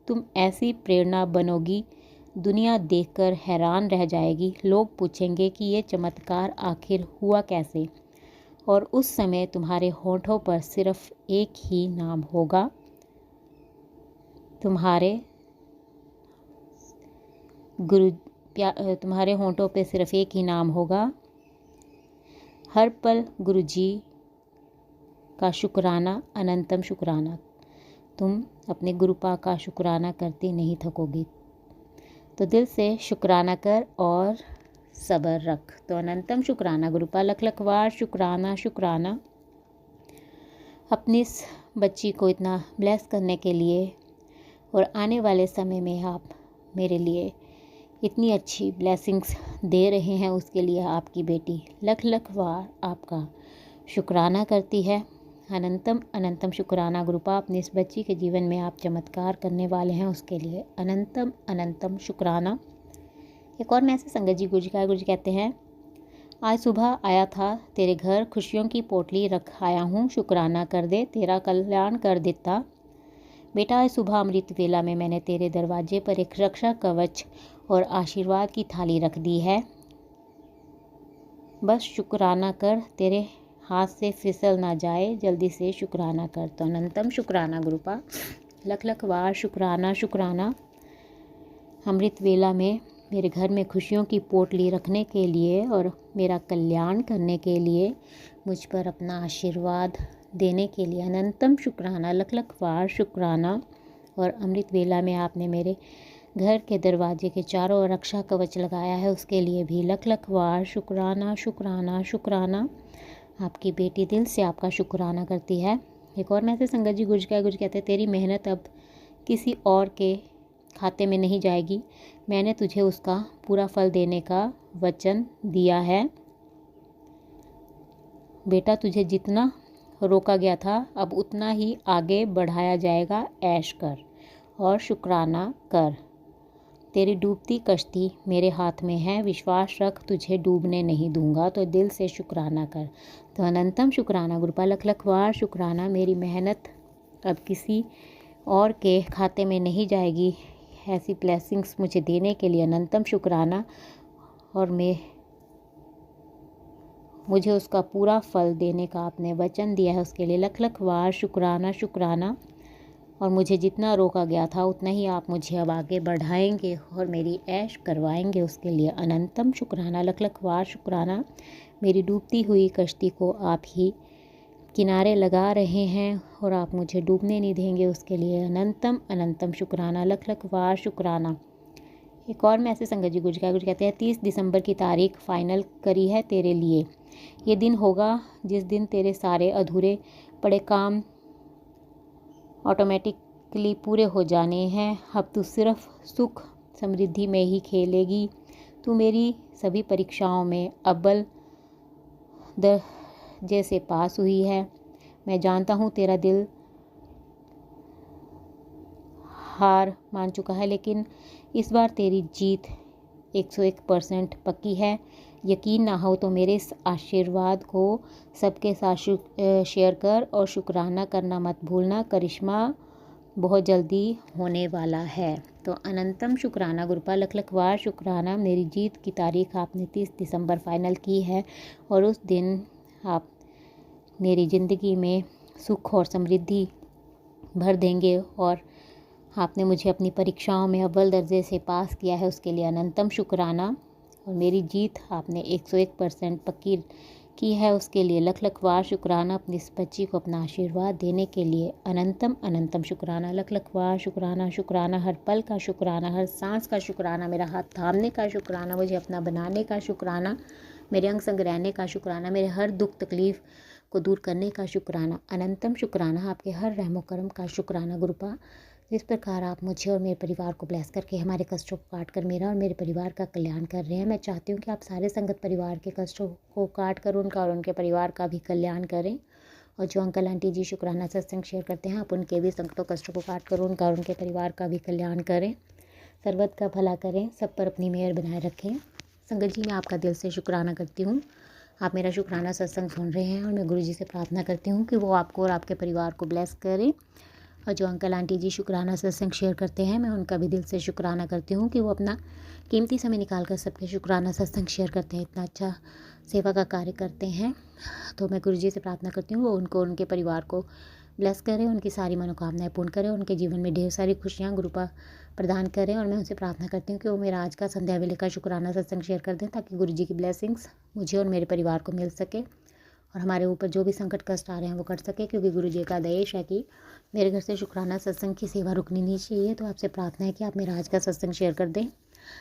तुम ऐसी प्रेरणा बनोगी, दुनिया देखकर हैरान रह जाएगी। लोग पूछेंगे कि ये चमत्कार आखिर हुआ कैसे, और उस समय तुम्हारे होठों पर सिर्फ एक ही नाम होगा। तुम्हारे होंठों पे सिर्फ एक ही नाम होगा। हर पल गुरुजी का शुक्राना, अनंतम शुक्राना। तुम अपने गुरुपा का शुक्राना करते नहीं थकोगी। तो दिल से शुक्राना कर और सब्र रख। तो अनंतम शुक्राना गुरुपा लख लख वार शुक्राना शुक्राना। अपनी इस बच्ची को इतना ब्लेस करने के लिए, और आने वाले समय में आप मेरे लिए इतनी अच्छी ब्लेसिंग्स दे रहे हैं, उसके लिए आपकी बेटी लख लख वार आपका शुक्राना करती है। अनंतम अनंतम शुक्राना गुरुपा। अपनी इस बच्ची के जीवन में आप चमत्कार करने वाले हैं, उसके लिए अनंतम अनंतम शुक्राना। एक और मैसेज संगत जी गुरु जी कहते हैं, आज सुबह आया था तेरे घर, खुशियों की पोटली रख आया हूँ, शुक्राना कर दे, तेरा कल्याण कर देता। बेटा आज सुबह अमृत वेला में मैंने तेरे दरवाजे पर एक रक्षा कवच और आशीर्वाद की थाली रख दी है। बस शुक्राना कर, तेरे हाथ से फिसल ना जाए, जल्दी से शुक्राना कर। तो अनंतम शुक्राना गुरुपा लख लख वार शुक्राना शुक्राना। अमृत वेला में मेरे घर में खुशियों की पोटली रखने के लिए और मेरा कल्याण करने के लिए, मुझ पर अपना आशीर्वाद देने के लिए अनंतम शुक्राना लख लख वार शुक्राना। और अमृत वेला में आपने मेरे घर के दरवाजे के चारों ओर रक्षा कवच लगाया है, उसके लिए भी लख लख वार शुक्राना शुक्राना शुक्राना। आपकी बेटी दिल से आपका शुक्राना करती है। एक और मैसेज संगत जी गुज कहते हैं, तेरी मेहनत अब किसी और के खाते में नहीं जाएगी, मैंने तुझे उसका पूरा फल देने का वचन दिया है। बेटा तुझे जितना रोका गया था अब उतना ही आगे बढ़ाया जाएगा। ऐश कर और शुक्राना कर। तेरी डूबती कश्ती मेरे हाथ में है, विश्वास रख तुझे डूबने नहीं दूंगा, तो दिल से शुक्राना कर। तो अनंतम शुक्राना गुरुपा, लख लख वार शुक्राना। मेरी मेहनत अब किसी और के खाते में नहीं जाएगी, ऐसी ब्लेसिंग्स मुझे देने के लिए अनंतम शुक्राना। और मुझे उसका पूरा फल देने का आपने वचन दिया है, उसके लिए लख लख वार शुक्राना शुक्राना। और मुझे जितना रोका गया था उतना ही आप मुझे अब आगे बढ़ाएंगे और मेरी ऐश करवाएंगे, उसके लिए अनंतम शुक्राना, लख लख वार शुक्राना। मेरी डूबती हुई कश्ती को आप ही किनारे लगा रहे हैं और आप मुझे डूबने नहीं देंगे, उसके लिए अनंतम अनंतम शुक्राना, लख लख वार शुक्राना। एक और मैसेज संगत जी गुज कहते हैं, 30 दिसंबर की तारीख फाइनल करी है तेरे लिए। ये दिन होगा जिस दिन तेरे सारे अधूरे पड़े काम ऑटोमेटिकली पूरे हो जाने हैं। अब तू सिर्फ सुख समृद्धि में ही खेलेगी। तू मेरी सभी परीक्षाओं में अव्वल दर्जे से पास हुई है। मैं जानता हूँ तेरा दिल हार मान चुका है, लेकिन इस बार तेरी जीत 101% पक्की है। यकीन ना हो तो मेरे इस आशीर्वाद को सबके साथ शेयर कर और शुक्राना करना मत भूलना। करिश्मा बहुत जल्दी होने वाला है। तो अनंतम शुक्राना गुरुपा, लख लख वार शुक्राना। मेरी जीत की तारीख आपने 30 दिसंबर फाइनल की है और उस दिन आप मेरी ज़िंदगी में सुख और समृद्धि भर देंगे और आपने मुझे अपनी परीक्षाओं में अव्वल दर्जे से पास किया है, उसके लिए अनंतम शुक्राना। और मेरी जीत आपने 101% पक्की की है, उसके लिए लख लख वार शुक्राना। अपनी इस बच्ची को अपना आशीर्वाद देने के लिए अनंतम अनंतम शुक्राना, लख लख वार शुक्राना शुक्राना। हर पल का शुक्राना, हर सांस का शुक्राना, मेरा हाथ थामने का शुक्राना, मुझे अपना बनाने का शुक्राना, मेरे अंग संग रहने का शुक्राना, मेरे हर दुख तकलीफ़ को दूर करने का शुक्राना, अनंतम शुक्राना। आपके हर रहमो करम का शुक्राना गुरुपा। जिस प्रकार आप मुझे और मेरे परिवार को ब्लेस करके हमारे कष्टों को काट कर मेरा और मेरे परिवार का कल्याण कर रहे हैं, मैं चाहती हूँ कि आप सारे संगत परिवार के कष्टों को काट कर उनका और उनके परिवार का भी कल्याण करें। और जो अंकल आंटी जी शुक्राना सत्संग शेयर करते हैं, आप उनके भी संकटों कष्टों को काट कर उनका और उनके परिवार का भी कल्याण करें, सर्वत का भला करें, सब पर अपनी मेहर बनाए रखें। संगत जी, मैं आपका दिल से शुक्राना करती हूँ। आप मेरा शुक्राना सत्संग सुन रहे हैं और मैं गुरु जी से प्रार्थना करती हूँ कि वो आपको और आपके परिवार को ब्लेस करें। और जो अंकल आंटी जी शुक्राना सत्संग शेयर करते हैं, मैं उनका भी दिल से शुक्राना करती हूँ कि वो अपना कीमती समय निकाल कर सबके शुक्राना सत्संग शेयर करते हैं, इतना अच्छा सेवा का कार्य करते हैं। तो मैं गुरु जी से प्रार्थना करती हूँ वो उनको उनके परिवार को ब्लेस करें, उनकी सारी मनोकामनाएं पूर्ण करें, उनके जीवन में ढेर सारी खुशियाँ गुरुपा प्रदान करें। और मैं उनसे प्रार्थना करती हूँ कि वो मेरा आज का संध्या वेले का शुक्राना सत्संग शेयर कर दें, ताकि गुरु जी की ब्लेसिंग्स मुझे और मेरे परिवार को मिल सके और हमारे ऊपर जो भी संकट कष्ट आ रहे हैं वो कट सके, क्योंकि गुरु जी का आदेश है कि मेरे घर से शुक्राना सत्संग की सेवा रुकनी नहीं चाहिए। तो आपसे प्रार्थना है कि आप मेरा आज का सत्संग शेयर कर दें।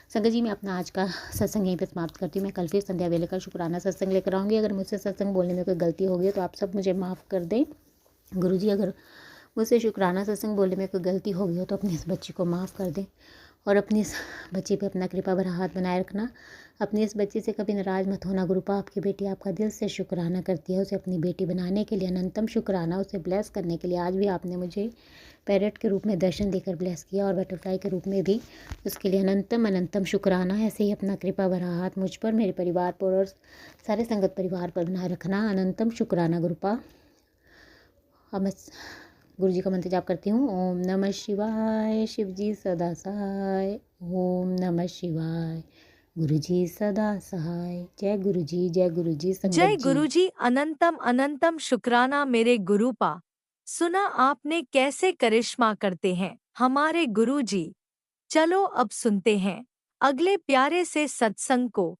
संगत जी, मैं अपना आज का सत्संग यहीं पे समाप्त करती हूँ। मैं कल फिर संध्या वेले का शुक्राना सत्संग लेकर आऊँगी। अगर मुझसे सत्संग बोलने में कोई गलती होगी तो आप सब मुझे माफ़ कर दें। गुरु जी, अगर मुझसे शुक्राना सत्संग बोलने में कोई गलती होगी हो तो अपनी इस बच्ची को माफ़ कर दें और अपनी इस बच्ची पे अपना कृपा भरा हाथ बनाए रखना। अपनी इस बच्ची से कभी नाराज़ मत होना गुरुपा। आपकी बेटी आपका दिल से शुक्राना करती है, उसे अपनी बेटी बनाने के लिए अनंतम शुक्राना, उसे ब्लेस करने के लिए। आज भी आपने मुझे पैरेट के रूप में दर्शन देकर ब्लेस किया और बटरफ्लाई के रूप में भी, उसके लिए अनंतम अनंतम शुक्राना। ऐसे ही अपना कृपा भरा हाथ मुझ पर, मेरे परिवार पर और सारे संगत परिवार पर बनाए रखना, अनंतम शुक्राना गुरुपा। अब मैं गुरु जी का मंत्र जाप करती हूँ। ओम नमः शिवाय, शिव जी सदा सहाय। ओम नमः शिवाय, गुरु जी सदा सहाय। जय गुरु जी, जय गुरु जी, संगत जय जी। गुरु जी, अनंतम अनंतम शुक्राना मेरे गुरुपा। सुना आपने कैसे करिश्मा करते हैं हमारे गुरु जी। चलो अब सुनते हैं अगले प्यारे से सत्संग को।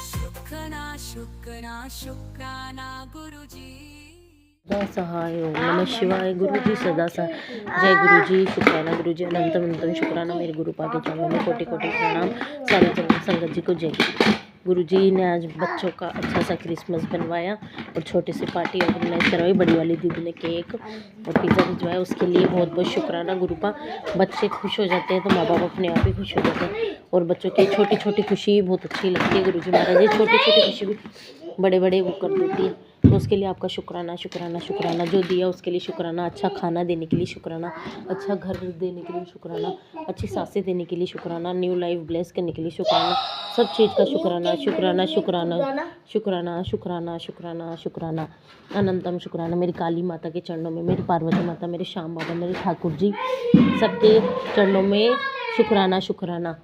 शुक्राना शुक्राना शुक्राना गुरुजी। सदा सहाय। ओम नमः शिवाय। गुरु जी सदा सहाय। जय गुरु जी। शुक्राना गुरु जी। अनंतम अनंतम शुक्राना मेरे गुरु पाके चरणों में कोटि कोटि प्रणाम। सारी संगत जी को जय गुरु जी ने आज बच्चों का अच्छा सा क्रिसमस बनवाया और छोटी सी पार्टी ऑर्गेनाइज करवाई। बड़ी वाली दीदी ने केक और पिज़्ज़ा भिजवाया, उसके लिए बहुत बहुत शुक्राना गुरु का। बच्चे खुश हो जाते हैं तो माँ बाप अपने आप ही खुश हो जाते हैं और बच्चों की छोटी छोटी खुशी बहुत अच्छी लगती है। गुरु जी महाराज ये छोटी छोटी खुशी भी बड़े बड़े वो कर देती है, तो उसके लिए आपका शुक्राना शुक्राना शुक्राना। जो दिया उसके लिए शुक्राना, अच्छा खाना देने के लिए शुक्राना, अच्छा घर देने के लिए शुक्राना, अच्छी सांसें देने के लिए शुक्राना, न्यू लाइफ ब्लेस करने के लिए शुक्राना, सब चीज़ का शुक्राना शुक्राना शुक्राना शुक्राना शुक्राना शुक्राना शुक्राना। अनंतम शुक्राना मेरी काली माता के चरणों में, मेरी पार्वती माता, मेरे श्याम बाबा, मेरे ठाकुर जी सबके चरणों में शुक्राना शुक्राना।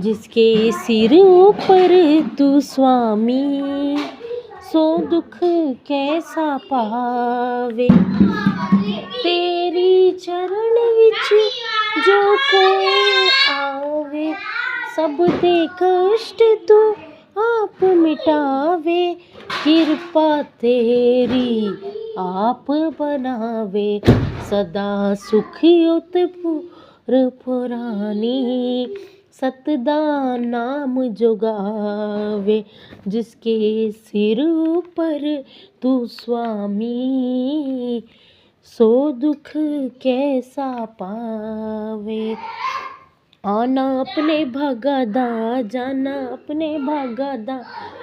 जिसके सिर ऊपर तू स्वामी, सो दुख कैसा पावे। तेरी चरण विच जो कोई आवे, सब दे कष्ट तू आप मिटावे। कृपा तेरी आप बनावे, सदा सुख उत्पुर पुरानी। सतदा नाम जोगावे, जिसके सिर ऊपर तू स्वामी, सो दुख कैसा पावे। आना अपने भागा दा, जाना अपने भागा दा,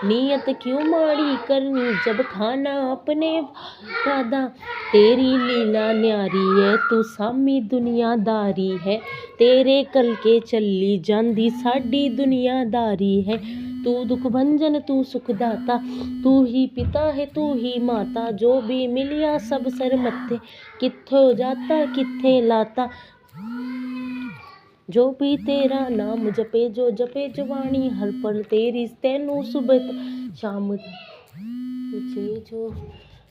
नियत क्यों माड़ी करनी जब खाना अपने भागा दा। तेरी लीला न्यारी है तू सामी दुनियादारी है, तेरे कल के चली जांदी साडी दुनियादारी है। तू दुख भंजन तू सुखदाता, तू ही पिता है तू ही माता, जो भी मिलिया सब सर मत्थे, कित्थों जाता कित्थे लाता। जो भी तेरा नाम जपे, जो जपे जवानी हर पल तेरी, तैनू सुबह शाम तुझे जो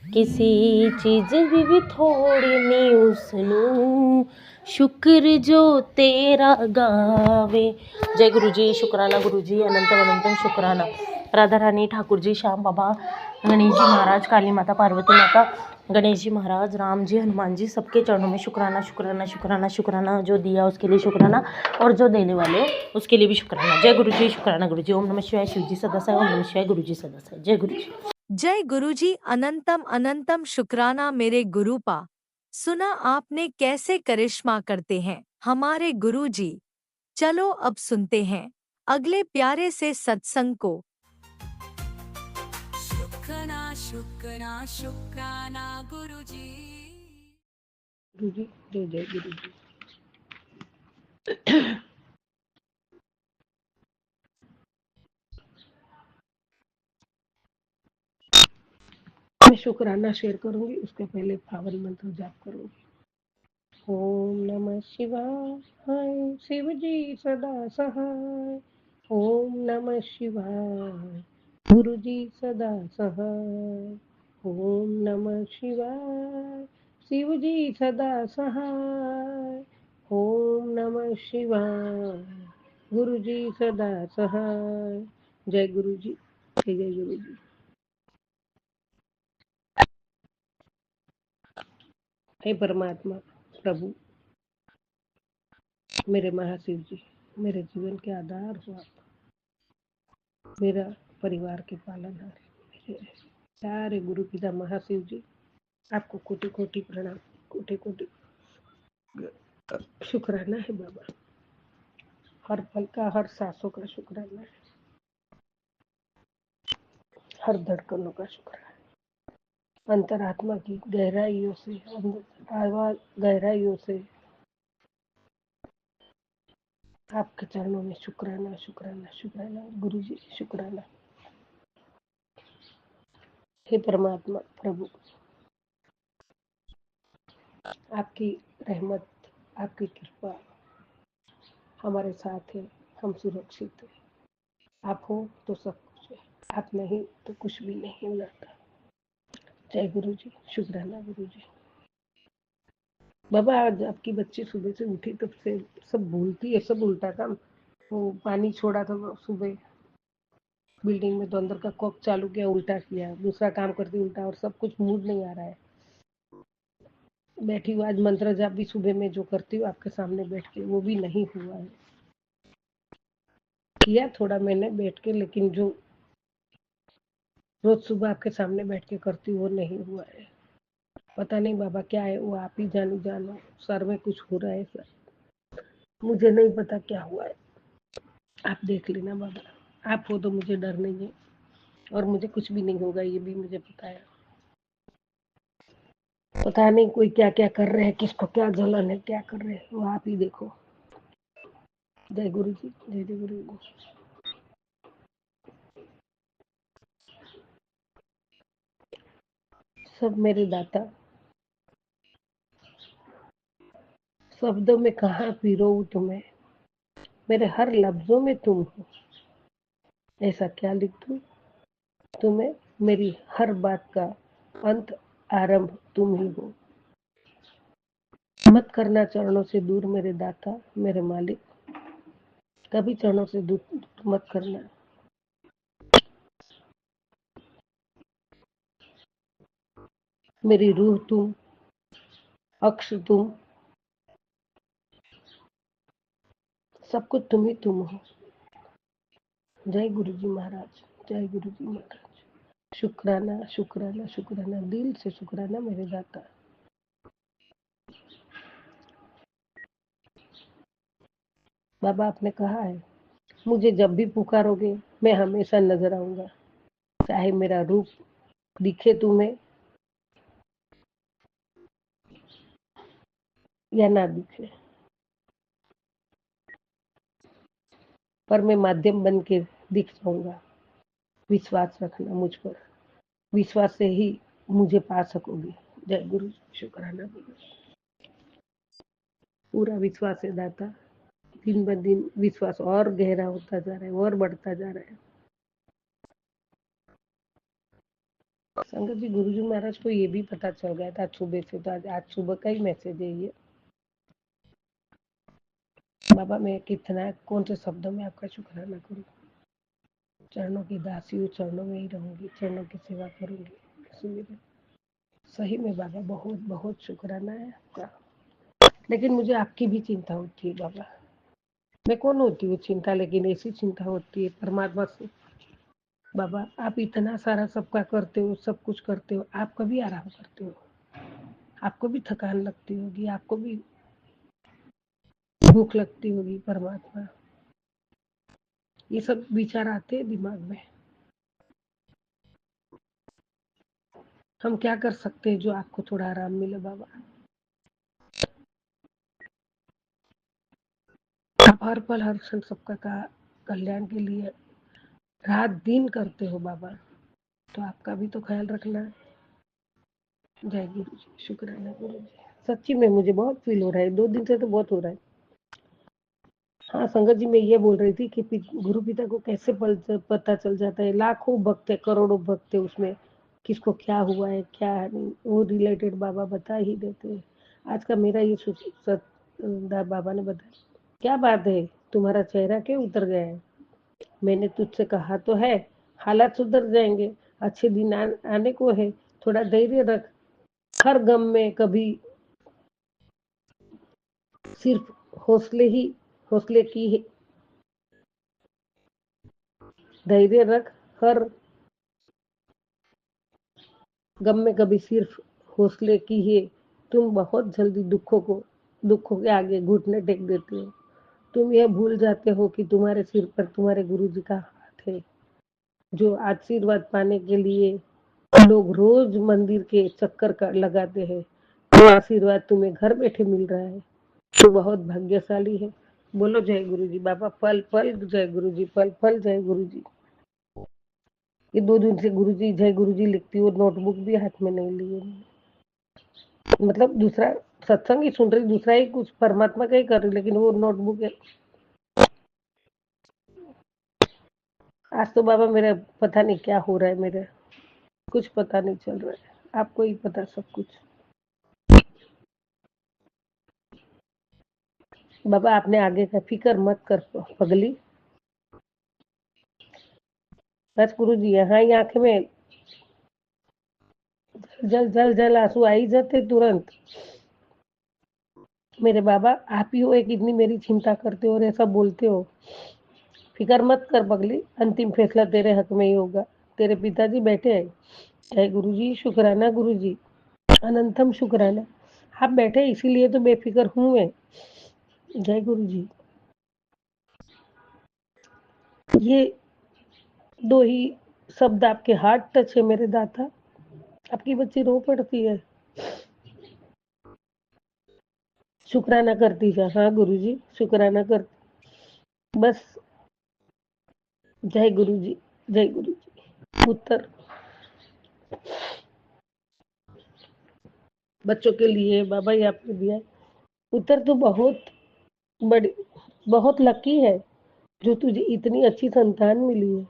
किसी चीज़ भी थोड़ी नहीं उसनू शुक्र जो तेरा गावे। जय गुरु जी। शुक्राना गुरु जी। अनंतम अनंतम शुक्राना। राधा रानी, ठाकुर जी, श्याम बाबा, गणेश जी महाराज, काली माता, पार्वती माता, गणेश जी महाराज, राम जी, हनुमान जी सबके चरणों में शुक्राना शुक्राना शुक्राना शुक्राना। जो दिया उसके लिए शुक्राना और जो देने वाले उसके लिए भी शुक्राना। जय गुरु जी। शुक्राना गुरु जी। ओम नमः शिवाय। शिव जी सदा सहाय। ओम नमः शिवाय। गुरु जी सदा सहाय। जय गुरु जी। जय गुरुजी। अनंतम अनंतम शुक्राना मेरे गुरुपा। सुना आपने कैसे करिश्मा करते हैं हमारे गुरुजी। चलो अब सुनते हैं अगले प्यारे से सत्संग को। शुक्राना शुक्राना शुक्राना गुरुजी। गुरु जी जय जय गुरु जी। मैं शुक्राना शेयर करूंगी, उसके पहले पावन मंत्र जाप करूंगी। ओम नमः शिवाय। शिव जी सदा सहाय। ओम नमः शिवाय। गुरु जी सदा सहाय। ओम नमः शिवाय। शिव जी सदा सहाय। ओम नमः शिवाय। गुरु जी सदा सहाय। जय गुरु जी। जय गुरु जी। हे परमात्मा प्रभु, मेरे महाशिव जी, मेरे जीवन के आधार हो आप, मेरा परिवार के पालनहार, मेरे सारे गुरु पिता महाशिव जी, आपको कोटि कोटि प्रणाम, कोटि कोटि शुक्राना है बाबा। हर पल का, हर सांसों का शुक्राना है, हर धड़कनों का शुक्राना। अंतरात्मा की गहराइयों से, आवाज गहराइयों से आपके चरणों में शुक्राना शुक्राना शुक्राना। गुरु जी शुक्राना। हे परमात्मा प्रभु, आपकी रहमत, आपकी कृपा हमारे साथ है, हम सुरक्षित हैं। आप हो तो सब कुछ है, आप नहीं तो कुछ भी नहीं हो जाता। जय गुरु जी। शुक्राना गुरु जी। बाबा आज आपकी बच्ची सुबह से उठी तब से सब भूलती है, सब उल्टा काम। वो पानी छोड़ा था सुबह, बिल्डिंग में तो अंदर का कॉक चालू किया, उल्टा किया, दूसरा काम करती उल्टा, और सब कुछ मूड नहीं आ रहा है। बैठी हूँ, आज मंत्र जाप भी सुबह में जो करती हूँ आपके सामने बैठ के, वो भी नहीं हुआ है। किया थोड़ा मैंने बैठ के, लेकिन जो रोज सुबह आपके सामने बैठ के करती हूँ वो नहीं हुआ है। पता नहीं बाबा क्या है, वो आप ही जानो। सर में कुछ हो रहा है सर, मुझे नहीं पता क्या हुआ है। आप देख लेना बाबा, आप हो तो मुझे डर नहीं है, और मुझे कुछ भी नहीं होगा, ये भी मुझे पता है। पता नहीं कोई क्या क्या कर रहे हैं, किसको क्या जलन है, क्या कर रहे हैं, वो आप ही देखो। जय गुरु जी, जय जय गुरु जी। सब मेरे दाता, शब्दों में कहाँ पिरो तुम्हें, मेरे हर लफ्जों में तुम हो। ऐसा क्या लिख दूं तुम्हें, मेरी हर बात का अंत आरंभ तुम ही हो। मत करना चरणों से दूर मेरे दाता, मेरे मालिक, कभी चरणों से दूर मत करना। मेरी रूह तुम, अक्ष तुम, सब कुछ तुम ही तुम हो। जय गुरु जी महाराज, जय गुरु जी महाराज। शुक्राना शुक्राना शुक्राना, दिल से शुक्राना मेरे दाता। बाबा आपने कहा है, मुझे जब भी पुकारोगे मैं हमेशा नजर आऊंगा, चाहे मेरा रूप दिखे तुम्हें या ना दिखे, पर मैं माध्यम बन के दिख जाऊंगा। विश्वास रखना मुझ पर, विश्वास से ही मुझे पा सकोगे। जय गुरु, शुक्राना गुरु। पूरा विश्वास है दाता, दिन ब दिन विश्वास और गहरा होता जा रहा है, और बढ़ता जा रहा है। संगत जी, गुरु जी महाराज को ये भी पता चल गया था सुबह से, तो आज सुबह का ही मैसेज है ये। बाबा मैं कितना कौन से शब्दों में आपका शुक्राना करूं। चरणों की दासी हूँ, चरणों में ही रहूंगी, चरणों की सेवा करूंगी। सही में बाबा बहुत बहुत शुक्राना है आपका। लेकिन मुझे आपकी भी चिंता होती है बाबा। मैं कौन होती हूँ चिंता, लेकिन ऐसी चिंता होती है परमात्मा से। बाबा आप इतना सारा सबका करते हो, सब कुछ करते हो, आप कभी आराम करते हो? आपको भी थकान लगती होगी, आपको भी भूख लगती होगी परमात्मा। ये सब विचार आते हैं दिमाग में। हम क्या कर सकते हैं जो आपको थोड़ा आराम मिले बाबा? आप हर पल हर क्षण सबका का कल्याण के लिए रात दिन करते हो बाबा, तो आपका भी तो ख्याल रखना है। जय गुरु जी, शुक्राना गुरु जी। सच्ची में मुझे बहुत फील हो रहा है, 2 दिन से तो बहुत हो रहा है। हाँ संगत जी, मैं ये बोल रही थी कि गुरु पिता को कैसे पता चल जाता है। लाखों भक्त है, करोड़ों भक्त है, उसमें किसको क्या हुआ है क्या नहीं, वो रिलेटेड बाबा बता ही देते हैं। आज का मेरा ये बाबा ने बताया, क्या बात है तुम्हारा चेहरा क्यों उतर गया है? मैंने तुझसे कहा तो है हालात सुधर जाएंगे, अच्छे दिन आने को है, थोड़ा धैर्य रख। हर गम में कभी सिर्फ हौसले की धैर्य रख। हर गम में कभी सिर्फ हौसले की है। तुम बहुत जल्दी दुखों के आगे घुटने टेक देते हो। तुम यह भूल जाते हो कि तुम्हारे सिर पर तुम्हारे गुरु जी का हाथ है, जो आशीर्वाद पाने के लिए लोग रोज मंदिर के चक्कर लगाते हैं। वो आशीर्वाद तुम्हें घर बैठे मिल रहा है, तो बहुत भाग्यशाली है। बोलो जय गुरु जी। बाबा पल पल जय गुरु जी, पल पल जय गुरु जी। ये 2 दिन से गुरु जी जय गुरु जी लिखती हूँ, नोटबुक भी हाथ में नहीं लिए। मतलब दूसरा सत्संग ही सुन रही, दूसरा ही कुछ परमात्मा का ही कर रही, लेकिन वो नोटबुक है। आज तो बाबा मेरा पता नहीं क्या हो रहा है, मेरे कुछ पता नहीं चल रहा है, आपको ही पता सब कुछ। बाबा आपने आगे का फिक्र मत कर पगली, बस गुरु जी यहाँ ही आंख में जल आंसू आई जाते तुरंत। मेरे बाबा आप ही हो एक इतनी मेरी चिंता करते हो और ऐसा बोलते हो। फिक्र मत कर पगली, अंतिम फैसला तेरे हक में ही होगा। तेरे पिताजी बैठे हैं। जय गुरु जी, शुक्राना गुरु जी, अनंतम शुक्राना। आप बैठे इसीलिए तो बेफिक्र हूँ मैं। जय गुरु जी। ये दो ही शब्द आपके हार्ट टच है मेरे दाता। आपकी बच्ची रो पड़ती है, शुक्राना करती है। हाँ गुरु जी, शुक्राना कर। बस जय गुरु जी, जय गुरु जी। उत्तर बच्चों के लिए बाबा ही आपने दिया है। उत्तर तो बड़ी बहुत लकी है जो तुझे इतनी अच्छी संतान मिली है।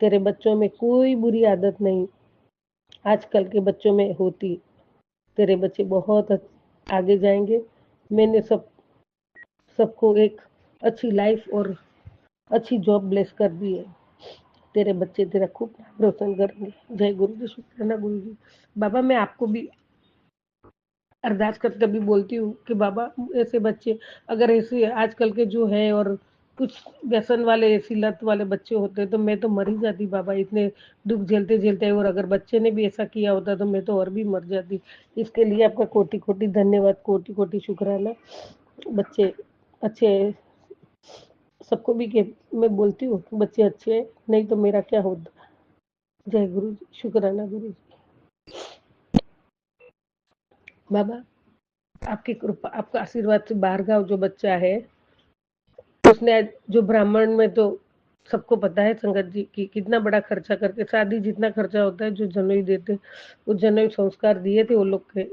तेरे बच्चों में कोई बुरी आदत नहीं आजकल के बच्चों में होती। तेरे बच्चे बहुत आगे जाएंगे। मैंने सबको एक अच्छी लाइफ और अच्छी जॉब ब्लेस कर दी है। तेरे बच्चे तेरा खूब नाम रोशन करेंगे। जय गुरु जी, शुक्राना गुरु जी। बाबा मैं आपको भी अरदास करके कभी बोलती हूँ कि बाबा ऐसे बच्चे अगर ऐसे आजकल के जो है और कुछ व्यसन वाले ऐसी लत वाले बच्चे होते तो मैं तो मर ही जाती बाबा, इतने दुख झेलते झेलते। और अगर बच्चे ने भी ऐसा किया होता तो मैं तो और भी मर जाती। इसके लिए आपका कोटि कोटि धन्यवाद, कोटि कोटि शुक्राना। बच्चे अच्छे सबको भी मैं बोलती हूँ बच्चे अच्छे हैं, नहीं तो मेरा क्या होता। जय गुरु जी, शुक्राना गुरु जी। बाबा आपकी कृपा, आपका आशीर्वाद से बाहरगांव जो बच्चा है उसने आज जो ब्राह्मण में तो सबको पता है संगत जी की कितना बड़ा खर्चा करके शादी जितना खर्चा होता है जो जनोई देते, वो जनोई संस्कार दिए थे वो लोग के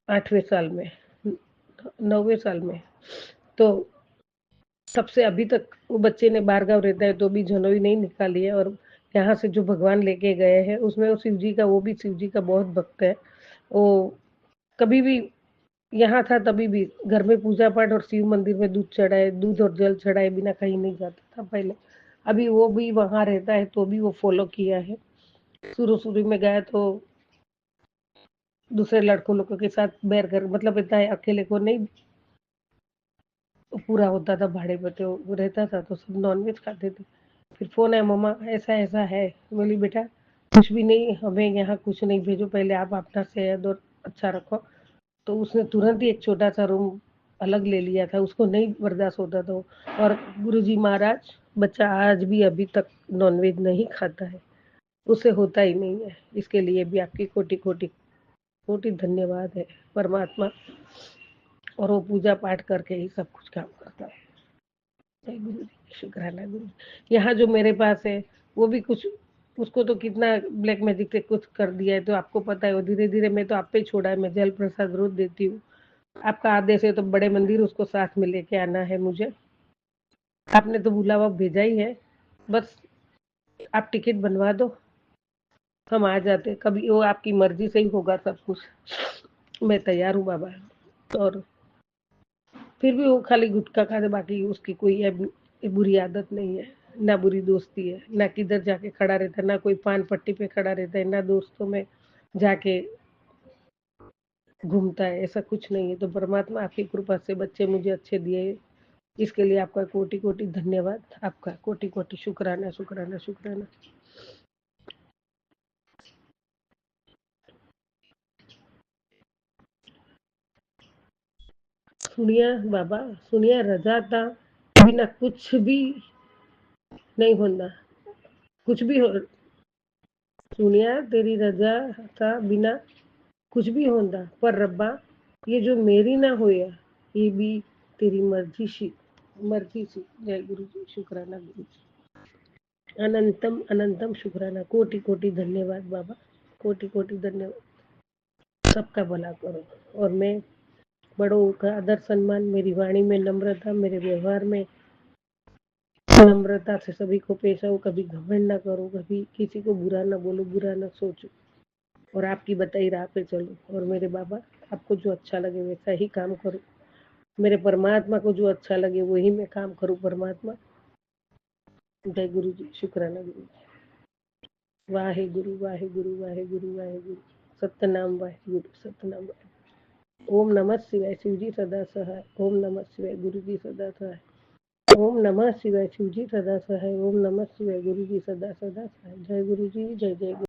8वें साल में 9वें साल में। तो सबसे अभी तक वो बच्चे ने बाहरगांव रहता है तो भी जनोई नहीं निकाली है। और यहाँ से जो भगवान लेके गए हैं उसमें वो शिव जी का, वो भी शिव जी का बहुत भक्त है। वो कभी भी यहाँ था तभी भी घर में पूजा पाठ और शिव मंदिर में दूध और जल चढ़ाए बिना कहीं नहीं जाता था पहले। अभी वो भी वहां रहता है तो भी वो फॉलो किया है। शुरू में गया तो दूसरे लड़कों लोगों के साथ बैर कर, मतलब इतना है अकेले को नहीं पूरा होता था। भाड़े पे तो वो रहता था तो सब नॉनवेज खाते थे। फिर फोन है मम्मा ऐसा ऐसा है। बोली बेटा कुछ भी नहीं, हमें यहाँ कुछ नहीं भेजो, पहले आप अपना सेहत और अच्छा रखो। तो उसने तुरंत ही एक छोटा सा रूम अलग ले लिया था, उसको नहीं बर्दाश्त होता था। और गुरुजी महाराज बच्चा आज भी अभी तक नॉनवेज नहीं खाता है, उसे होता ही नहीं है। इसके लिए भी आपकी कोटि कोटि कोटि धन्यवाद है परमात्मा। और वो पूजा पाठ करके ही सब कुछ काम करता है। जय गुरु जी, शुक्राना गुरु जी। यहाँ जो मेरे पास है वो भी कुछ, उसको तो कितना ब्लैक मैजिक से कुछ कर दिया है तो आपको पता है। वो धीरे धीरे मैं तो आप पे छोड़ा है, मैं जल प्रसाद रोज देती हूँ। आपका आदेश है तो बड़े मंदिर उसको साथ में लेके आना है मुझे। आपने तो बुलावा भेजा ही है, बस आप टिकट बनवा दो, हम आ जाते। कभी वो आपकी मर्जी से ही होगा सब कुछ। मैं तैयार हूँ बाबा। और फिर भी वो खाली गुटखा खाते, बाकी उसकी कोई बुरी आदत नहीं है, ना बुरी दोस्ती है, ना किधर जाके खड़ा रहता है, ना कोई पान पट्टी पे खड़ा रहता है, ना दोस्तों में जाके घूमता है, ऐसा कुछ नहीं है। तो परमात्मा आपकी कृपा से बच्चे मुझे अच्छे दिए, इसके लिए आपका कोटि कोटि धन्यवाद। आपका कोटि कोटि शुक्राना शुक्राना शुक्राना। सुनिया बाबा, सुनिया रजा था बिना कुछ भी नहीं होना, कुछ भी हो। सुनिया तेरी रजा था बिना कुछ भी होता, पर रब्बा ये जो मेरी ना होया ये भी तेरी मर्जी सी। जय गुरु जी, शुक्राना गुरु जी, अनंतम अनंतम शुक्राना, कोटि कोटि धन्यवाद बाबा, कोटि कोटि धन्यवाद। सबका भला करो। और मैं बड़ों का आदर सम्मान, मेरी वाणी में नम्रता, मेरे व्यवहार में नम्रता से सभी को पेश आओ। कभी घमंड ना करो, कभी किसी को बुरा ना बोलो, बुरा ना सोचो, और आपकी बताई राह पे चलो। और मेरे बाबा आपको जो अच्छा लगे वैसा ही काम करो। मेरे परमात्मा को जो अच्छा लगे वही मैं काम करूं परमात्मा। जय गुरु जी, शुक्राना गुरु जी। वाहेगुरु वाहेगुरु वाहेगुरु वाहेगुरु। सतनाम वाहेगुरु सतनाम वाहेगुरु। ओम नमः शिवाय। शिवजी सदा सहाय। ओम नमः शिवाय। गुरुजी सदा सहाय। ओम नमः शिवाय। शिवजी सदा सहाय। ओम नमः शिवाय। गुरुजी सदा सदा सहाय। जय गुरुजी जय जय गुरु।